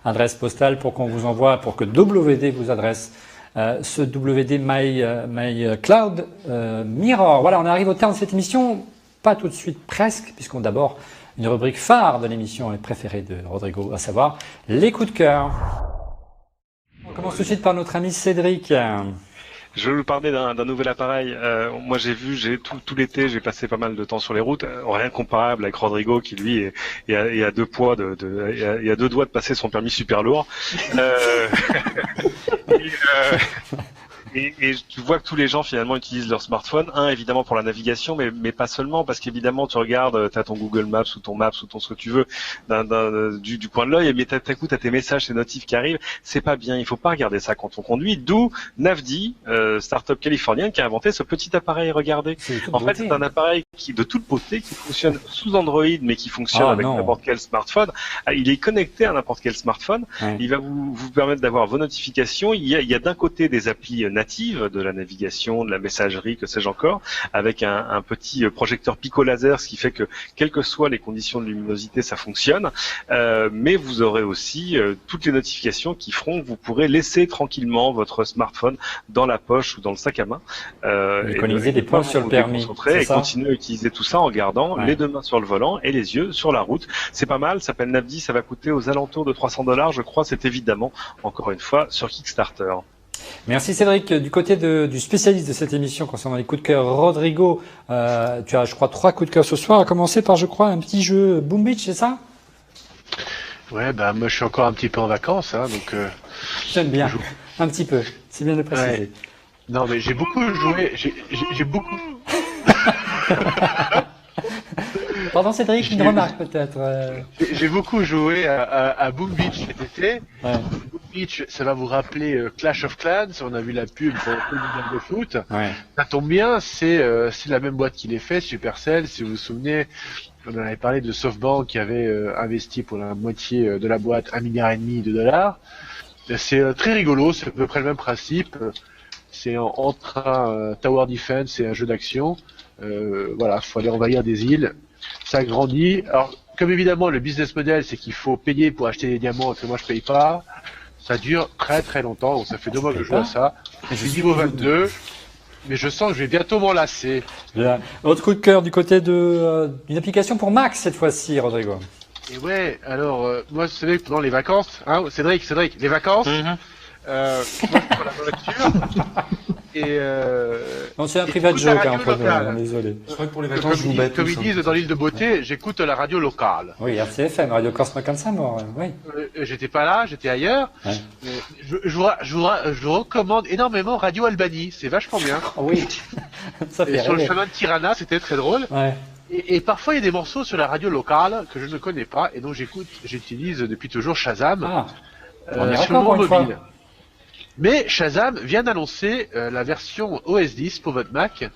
adresse postale pour qu'on vous envoie, pour que WD vous adresse ce WD My Cloud Mirror. Voilà, on arrive au terme de cette émission. Pas tout de suite, presque, puisqu'on a d'abord une rubrique phare de l'émission préférée de Rodrigo, à savoir les coups de cœur. On commence tout de suite par notre ami Cédric. Je vais vous parler d'un nouvel appareil. Moi, tout l'été, j'ai passé pas mal de temps sur les routes. Rien comparable avec Rodrigo, qui lui est à 2 poids il a 2 doigts de passer son permis super lourd. Et tu vois que tous les gens finalement utilisent leur smartphone, évidemment pour la navigation, mais pas seulement, parce qu'évidemment tu regardes, t'as ton Google Maps ou ton Maps ou ton ce que tu veux du coin de l'œil, mais t'as tes messages, tes notifs qui arrivent, c'est pas bien, il faut pas regarder ça quand on conduit. D'où Navdi, start-up californienne, qui a inventé ce petit appareil. Regardez, en fait c'est un appareil de toute beauté qui fonctionne sous Android, mais qui fonctionne avec n'importe quel smartphone. Il est connecté à n'importe quel smartphone. Ouais. Il va vous permettre d'avoir vos notifications. Il y a d'un côté des applis native de la navigation, de la messagerie, que sais-je encore, avec un petit projecteur pico laser, ce qui fait que quelles que soient les conditions de luminosité, ça fonctionne. Mais vous aurez aussi toutes les notifications qui feront que vous pourrez laisser tranquillement votre smartphone dans la poche ou dans le sac à main. Économiser des points sur le permis. Et continuer à utiliser tout ça en gardant les 2 mains sur le volant et les yeux sur la route. C'est pas mal, ça s'appelle Navdi, ça va coûter aux alentours de $300, je crois. C'est évidemment, encore une fois, sur Kickstarter. Merci Cédric. Du côté du spécialiste de cette émission concernant les coups de cœur, Rodrigo, tu as, je crois, 3 coups de cœur ce soir, à commencer par, je crois, un petit jeu Boom Beach, c'est ça? Ouais, moi je suis encore un petit peu en vacances, donc... J'aime bien, un petit peu, c'est bien de préciser. Ouais. Non, mais j'ai beaucoup joué, j'ai beaucoup... Pardon Cédric, une remarque peut-être. J'ai beaucoup joué à Boom Beach cet été. Ouais. Boom Beach, ça va vous rappeler Clash of Clans. On a vu la pub pour le mondial de foot. Ouais. Ça tombe bien, c'est la même boîte qui les fait, Supercell. Si vous vous souvenez, on avait parlé de SoftBank qui avait investi pour la moitié de la boîte $1,5 milliard. C'est très rigolo, c'est à peu près le même principe. C'est entre un Tower Defense et un jeu d'action. Voilà, faut aller envahir des îles. Ça grandit. Alors, comme évidemment, le business model, c'est qu'il faut payer pour acheter des diamants, et que moi je paye pas. Ça dure très très longtemps. Donc, ça fait 2 mois que je joue à ça. Je suis niveau 22, mais je sens que je vais bientôt m'en lasser. Bien. Autre coup de cœur du côté d'une application pour Mac cette fois-ci, Rodrigo. Et ouais, alors, moi, vous savez, pendant les vacances, Cédric, les vacances, moi, je prends la voiture. Non, c'est un private joke, désolé. Je crois que pour les vacances, je vous bats tous. Comme ils disent dans l'île de Beauté, j'écoute la radio locale. Oui, RCFM, Radio Corse Fréquence-Mort, oui. J'étais pas là, j'étais ailleurs. Ouais. Je vous recommande énormément Radio Albanie, c'est vachement bien. Oui. Ça fait sur le chemin de Tirana, c'était très drôle. Ouais. Et parfois il y a des morceaux sur la radio locale que je ne connais pas et donc j'utilise depuis toujours Shazam sur mon mobile. Mais Shazam vient d'annoncer la version OS 10 pour votre Mac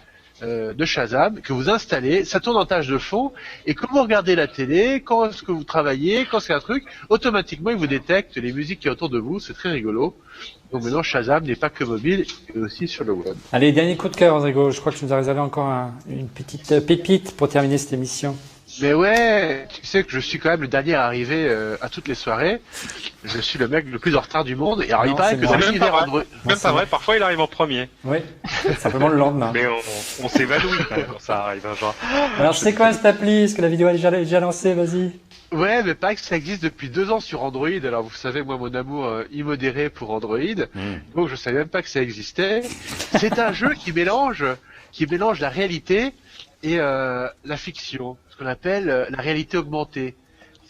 de Shazam que vous installez, ça tourne en tâche de fond et quand vous regardez la télé, quand est-ce que vous travaillez, quand c'est un truc, automatiquement il vous détecte les musiques qui sont autour de vous, c'est très rigolo. Donc maintenant Shazam n'est pas que mobile, mais aussi sur le web. Allez, dernier coup de cœur Rodrigo, je crois que tu nous as réservé encore une petite pépite pour terminer cette émission. Mais ouais, tu sais que je suis quand même le dernier arrivé à toutes les soirées. Je suis le mec le plus en retard du monde. Et alors il paraît que dans l'univers Android... Même pas vrai, parfois il arrive en premier. Oui, simplement le lendemain. Mais on s'évanouit quand ça arrive. Genre. Alors c'est quoi cette appli? Est-ce que la vidéo est déjà lancée? Vas-y. Ouais, mais pareil que ça existe depuis 2 ans sur Android. Alors vous savez, moi mon amour immodéré pour Android. Donc je savais même pas que ça existait. C'est un jeu qui mélange la réalité et la fiction, ce qu'on appelle la réalité augmentée.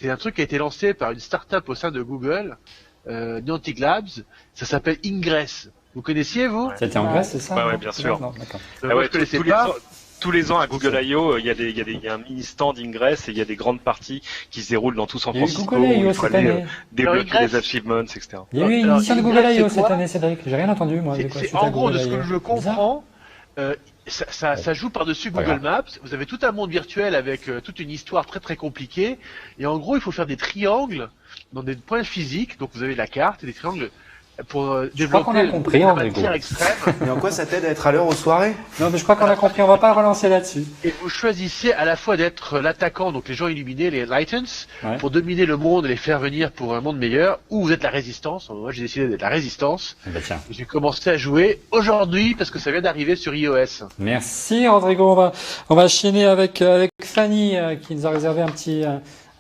C'est un truc qui a été lancé par une start-up au sein de Google, Niantic Labs. Ça s'appelle Ingress. Vous connaissiez, vous? C'était en Grèce, c'est ça? Ouais, bien sûr. Non, d'accord. Moi, je connaissais pas. Tous les ans à Google I.O., il y a un mini stand Ingress et il y a des grandes parties qui se déroulent dans tout San Francisco. Il y a eu Google I.O. cette année. Débloquer des achievements, etc. Il y a eu une émission de Google I.O. cette année, Cédric. J'ai rien entendu, moi. En gros, de ce que je comprends, ça joue par-dessus Google Maps. Vous avez tout un monde virtuel avec toute une histoire très très compliquée. Et en gros, il faut faire des triangles dans des points physiques. Donc vous avez la carte et des triangles pour développer la matière extrême. Et en quoi ça t'aide à être à l'heure aux soirées? Non, mais je crois qu'on a compris. On va pas relancer là-dessus. Et vous choisissez à la fois d'être l'attaquant, donc les gens illuminés, les Lightens, pour dominer le monde et les faire venir pour un monde meilleur, ou vous êtes la résistance. Moi, j'ai décidé d'être la résistance. J'ai commencé à jouer aujourd'hui parce que ça vient d'arriver sur iOS. Merci, Rodrigo. On va enchaîner avec Fanny, qui nous a réservé un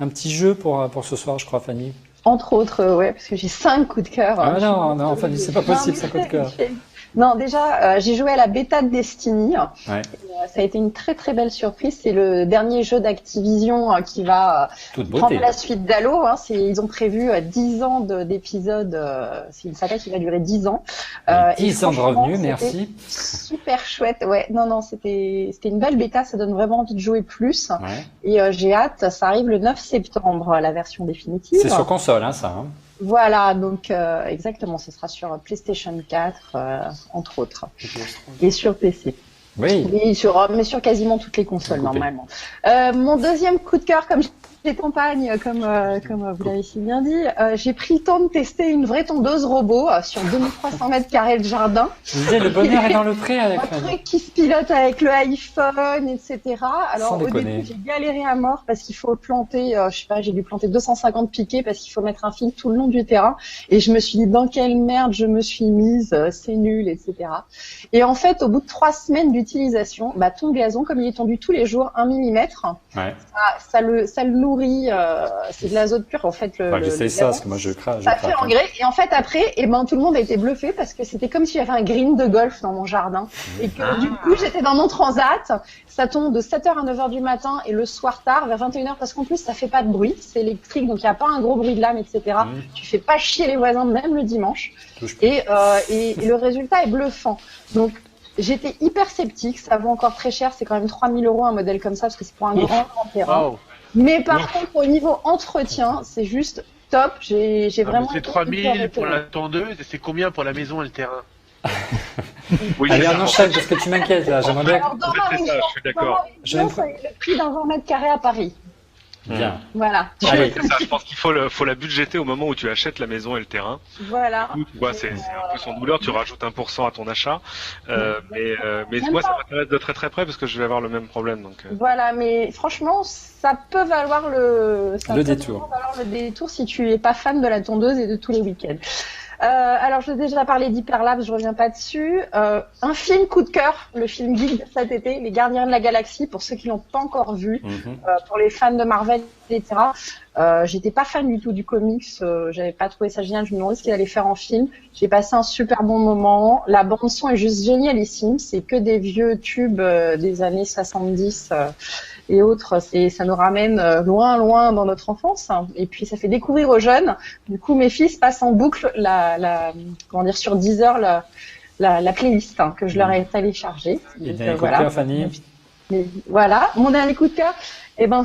petit jeu pour ce soir, je crois, Fanny. Entre autres, ouais, parce que j'ai 5 coups de cœur. Ah non, Fanny, c'est pas possible, 5 coups de cœur. Non, déjà, j'ai joué à la bêta de Destiny. Ouais. Ça a été une très très belle surprise. C'est le dernier jeu d'Activision qui va prendre la suite d'Halo. Ils ont prévu 10 ans d'épisodes. C'est une saga qui va durer 10 ans. 10 ans de revenus, merci. Super chouette. Ouais, non, c'était une belle bêta. Ça donne vraiment envie de jouer plus. Ouais. Et j'ai hâte. Ça arrive le 9 septembre, la version définitive. C'est sur console, ça. Hein. Voilà, donc exactement, ce sera sur PlayStation 4, entre autres, et sur PC. Oui. Mais sur quasiment toutes les consoles, normalement. Mon deuxième coup de cœur, comme les campagnes, comme vous l'avez si bien dit, j'ai pris le temps de tester une vraie tondeuse robot sur 2300 mètres carrés de jardin. Je disais, le bonheur est dans le pré avec un truc qui se pilote avec le iPhone, etc. Alors au début, j'ai galéré à mort parce qu'il faut planter, je sais pas, j'ai dû planter 250 piquets parce qu'il faut mettre un fil tout le long du terrain. Et je me suis dit, dans quelle merde je me suis mise, c'est nul, etc. Et en fait, au bout de 3 semaines d'utilisation, ton gazon, comme il est tendu tous les jours, 1 mm, ça le nourrit. C'est de l'azote pur en fait. C'est ça, parce que moi je crache. Ça fait engrais. Et en fait après, tout le monde a été bluffé parce que c'était comme si j'avais un green de golf dans mon jardin et que du coup j'étais dans mon transat. Ça tombe de 7h à 9h du matin et le soir tard vers 21h parce qu'en plus ça fait pas de bruit, c'est électrique donc il y a pas un gros bruit de lame, etc. Tu fais pas chier les voisins même le dimanche. Et le résultat est bluffant. Donc j'étais hyper sceptique, ça vaut encore très cher, c'est quand même 3 000 € un modèle comme ça parce que c'est pour un grand terrain. Wow. Mais par contre, au niveau entretien, c'est juste top. J'ai vraiment. C'est 3 000 pour la tondeuse et c'est combien pour la maison et le terrain? Allez, on enchaîne parce que tu m'inquiètes là. J'aimerais bien. Je suis d'accord. C'est le prix d'un 20 mètres carrés à Paris. Bien. Voilà. Allez. Ça, je pense qu'il faut la budgéter au moment où tu achètes la maison et le terrain. Voilà. Du coup, tu vois, c'est un peu son douleur. Tu rajoutes 1% à ton achat. Mais moi, ça m'intéresse de très très près parce que je vais avoir le même problème. Donc. Voilà, mais franchement, ça peut valoir le détour. Valoir le détour si tu es pas fan de la tondeuse et de tous les week-ends. Alors, je vous ai déjà parlé d'Hyperlapse, je reviens pas dessus. Un film coup de cœur, le film geek de cet été, Les Gardiens de la Galaxie, pour ceux qui l'ont pas encore vu, pour les fans de Marvel, etc. J'étais pas fan du tout du comics, j'avais pas trouvé ça génial, je me demandais ce qu'il allait faire en film. J'ai passé un super bon moment. La bande son est juste génialissime, c'est que des vieux tubes des années 70 et autres, ça nous ramène loin dans notre enfance, hein. Et puis ça fait découvrir aux jeunes. Du coup, mes fils passent en boucle sur Deezer la playlist, hein, que je leur ai téléchargée. Et dernier coup de cœur, Fanny. Mais voilà, mon dernier coup de cœur.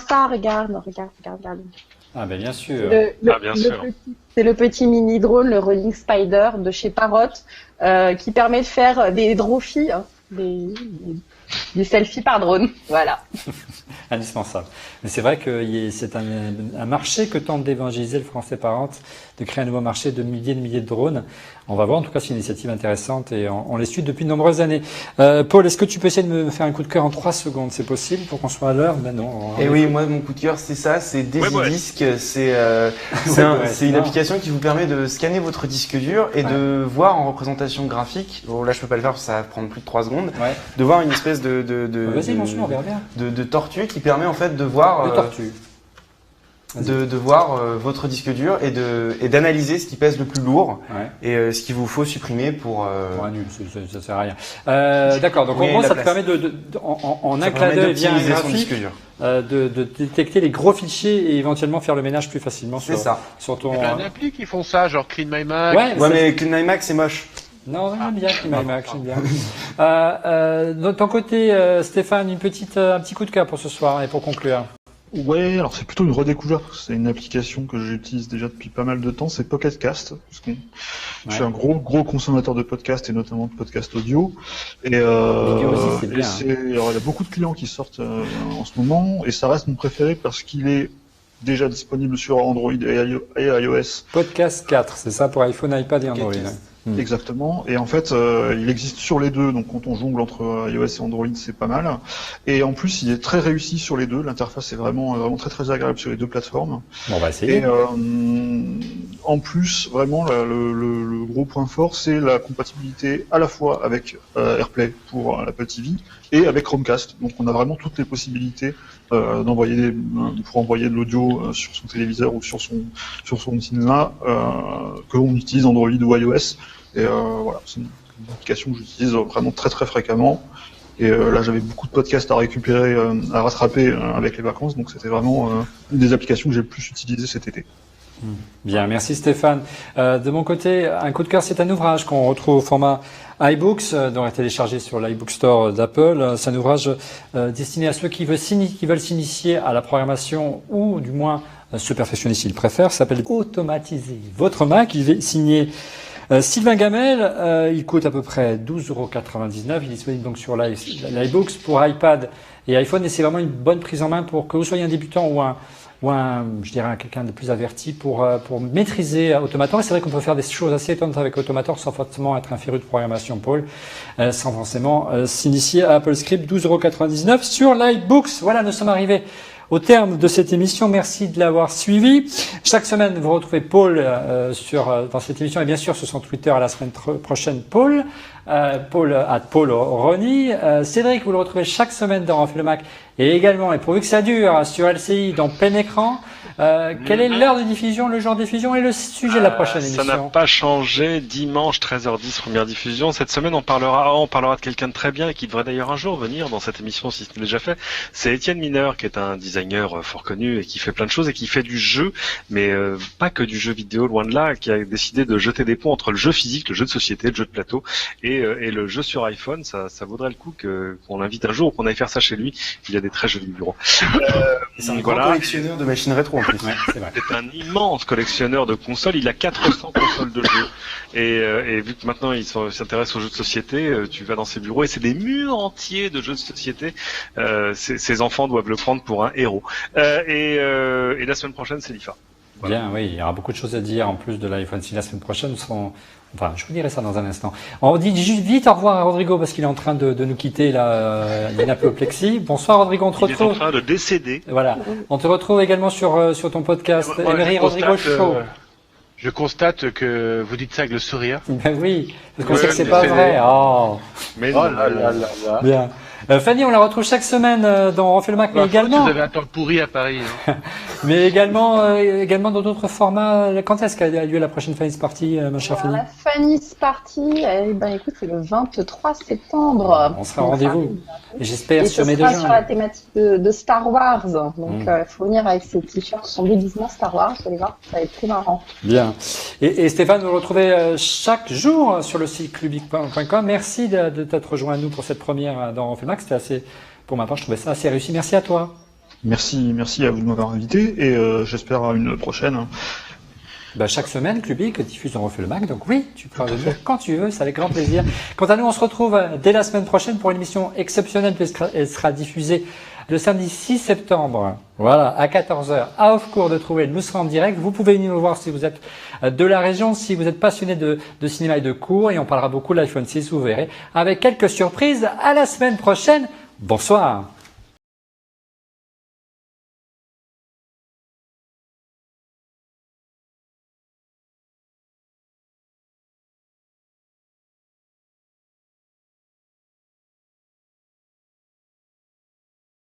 Ça, regarde. Ah ben bien sûr. C'est le petit mini drone, le Rolling Spider de chez Parrot, qui permet de faire des drophies, hein, des selfies par drone. Voilà. Indispensable. Mais c'est vrai que c'est un marché que tente d'évangéliser le Français Parrot, de créer un nouveau marché de milliers de drones. On va voir, en tout cas, c'est une initiative intéressante et on les suit depuis de nombreuses années. Paul, est-ce que tu peux essayer de me faire un coup de cœur en 3 secondes? C'est possible pour qu'on soit à l'heure? Ben non. Et oui, moi, mon coup de cœur, c'est ça, c'est DaisyDisc. C'est une application qui vous permet de scanner votre disque dur et de voir en représentation graphique, bon, là je peux pas le faire parce que ça va prendre plus de 3 secondes, de voir une espèce de tortue qui permet en fait de voir de voir votre disque dur et d'analyser ce qui pèse le plus lourd et ce qu'il vous faut supprimer pour nul, ça sert à rien. D'accord, donc en gros ça te permet en un clin d'œil via un graphique de détecter les gros fichiers et éventuellement faire le ménage plus facilement sur ton... Il y a plein d'applis qui font ça, genre Clean My Mac. Mais Clean My Mac c'est moche. Non, j'aime bien Clean My Mac, j'aime bien. De ton côté, Stéphane, un petit coup de cœur pour ce soir et pour conclure. Ouais, alors c'est plutôt une redécouverte, c'est une application que j'utilise déjà depuis pas mal de temps, c'est Pocket Cast, parce que je suis un gros consommateur de podcasts et notamment de podcasts audio. Et, aussi, c'est bien, alors, il y a beaucoup de clients qui sortent en ce moment, et ça reste mon préféré parce qu'il est déjà disponible sur Android et iOS. Podcast 4, c'est ça pour iPhone, iPad et Android. Exactement. Et en fait, il existe sur les deux. Donc, quand on jongle entre iOS et Android, c'est pas mal. Et en plus, il est très réussi sur les deux. L'interface est vraiment très agréable sur les deux plateformes. Bon, on va essayer. Et en plus, vraiment, le gros point fort, c'est la compatibilité à la fois avec AirPlay pour l'Apple TV et avec Chromecast. Donc, on a vraiment toutes les possibilités d'envoyer de l'audio sur son téléviseur ou sur son cinéma que l'on utilise Android ou iOS. Et voilà, c'est une application que j'utilise vraiment très fréquemment. Et là, j'avais beaucoup de podcasts à récupérer, à rattraper avec les vacances, donc c'était vraiment une des applications que j'ai le plus utilisées cet été. Bien, merci Stéphane. De mon côté, un coup de cœur, c'est un ouvrage qu'on retrouve au format iBooks, dont est téléchargé sur l'iBook Store d'Apple. C'est un ouvrage destiné à ceux qui veulent s'initier à la programmation ou du moins se perfectionner s'ils préfèrent. Ça s'appelle Automatiser votre Mac. Il est signé Sylvain Gamel. Il coûte à peu près 12,99 €. Il est disponible donc sur l'iBooks pour iPad et iPhone. Et c'est vraiment une bonne prise en main pour que vous soyez un débutant ou quelqu'un de plus averti pour maîtriser Automator. Et c'est vrai qu'on peut faire des choses assez étonnantes avec Automator sans forcément être un féru de programmation, Paul, sans forcément s'initier à AppleScript. 12,99 € sur l'iBooks. Voilà, nous sommes arrivés au terme de cette émission. Merci de l'avoir suivi. Chaque semaine, vous retrouvez Paul dans cette émission et bien sûr sur son Twitter à la semaine prochaine. Paul Ronny. Cédric, vous le retrouvez chaque semaine dans Refait le Mac et également, et pourvu que ça dure, sur LCI dans plein écran. Quelle est l'heure de diffusion, le genre de diffusion et le sujet de la prochaine émission? Ça n'a pas changé. Dimanche 13h10, première diffusion. Cette semaine, on parlera de quelqu'un de très bien et qui devrait d'ailleurs un jour venir dans cette émission si ce n'est déjà fait. C'est Étienne Mineur, qui est un designer fort connu et qui fait plein de choses et qui fait du jeu, mais pas que du jeu vidéo, loin de là, qui a décidé de jeter des ponts entre le jeu physique, le jeu de société, le jeu de plateau et le jeu sur iPhone. Ça vaudrait le coup qu'on l'invite un jour ou qu'on aille faire ça chez lui. Il a des très jolis bureaux. C'est un grand collectionneur de machines rétro en plus. Ouais, c'est un immense collectionneur de consoles. Il a 400 consoles de jeux. Et vu que maintenant il s'intéresse aux jeux de société, tu vas dans ses bureaux et c'est des murs entiers de jeux de société. Ses enfants doivent le prendre pour un héros. Et la semaine prochaine, c'est l'IFA. Voilà. Bien, oui, il y aura beaucoup de choses à dire en plus de l'iPhone 6 la semaine prochaine. Enfin, je vous dirai ça dans un instant. On dit juste vite au revoir à Rodrigo parce qu'il est en train de nous quitter là, il est apoplexie. Bonsoir Rodrigo, on te retrouve. Il est en train de décéder. Voilà. On te retrouve également sur ton podcast Emery Rodrigo Show. Je constate que vous dites ça avec le sourire. Ben oui, parce qu'on sait que c'est pas vrai. Oh. Mais là là là là. Bien. Fanny, on la retrouve chaque semaine dans On fait le Mac, mais également. Vous avez un temps pourri à Paris. Hein. Mais également dans d'autres formats. Quand est-ce qu'a lieu la prochaine Fanny's Party, ma chère Fanny? La Fanny's Party, écoute, c'est le 23 septembre. On sera au rendez-vous. Et j'espère sur mes deux jeux. Sur la thématique de Star Wars. Donc, il faut venir avec ces t-shirts qui sont déguisement Star Wars. Vous allez voir, ça va être très marrant. Bien. Et Stéphane, vous retrouvez chaque jour sur le site clubic.com. Merci de t'être rejoint à nous pour cette première dans On fait le Mac. C'était assez, pour ma part, je trouvais ça assez réussi. Merci à toi. Merci à vous de m'avoir invité et j'espère à une prochaine. Chaque semaine, Clubic diffuse On refait le Mac, donc oui, tu peux revenir quand tu veux, c'est avec grand plaisir. Quant à nous, on se retrouve dès la semaine prochaine pour une émission exceptionnelle, elle sera diffusée le samedi 6 septembre, voilà, à 14h, à Off-Court de Trouvel. Nous serons en direct. Vous pouvez venir nous voir si vous êtes de la région, si vous êtes passionné de cinéma et de cours, et on parlera beaucoup de l'iPhone 6, vous verrez, avec quelques surprises. À la semaine prochaine. Bonsoir.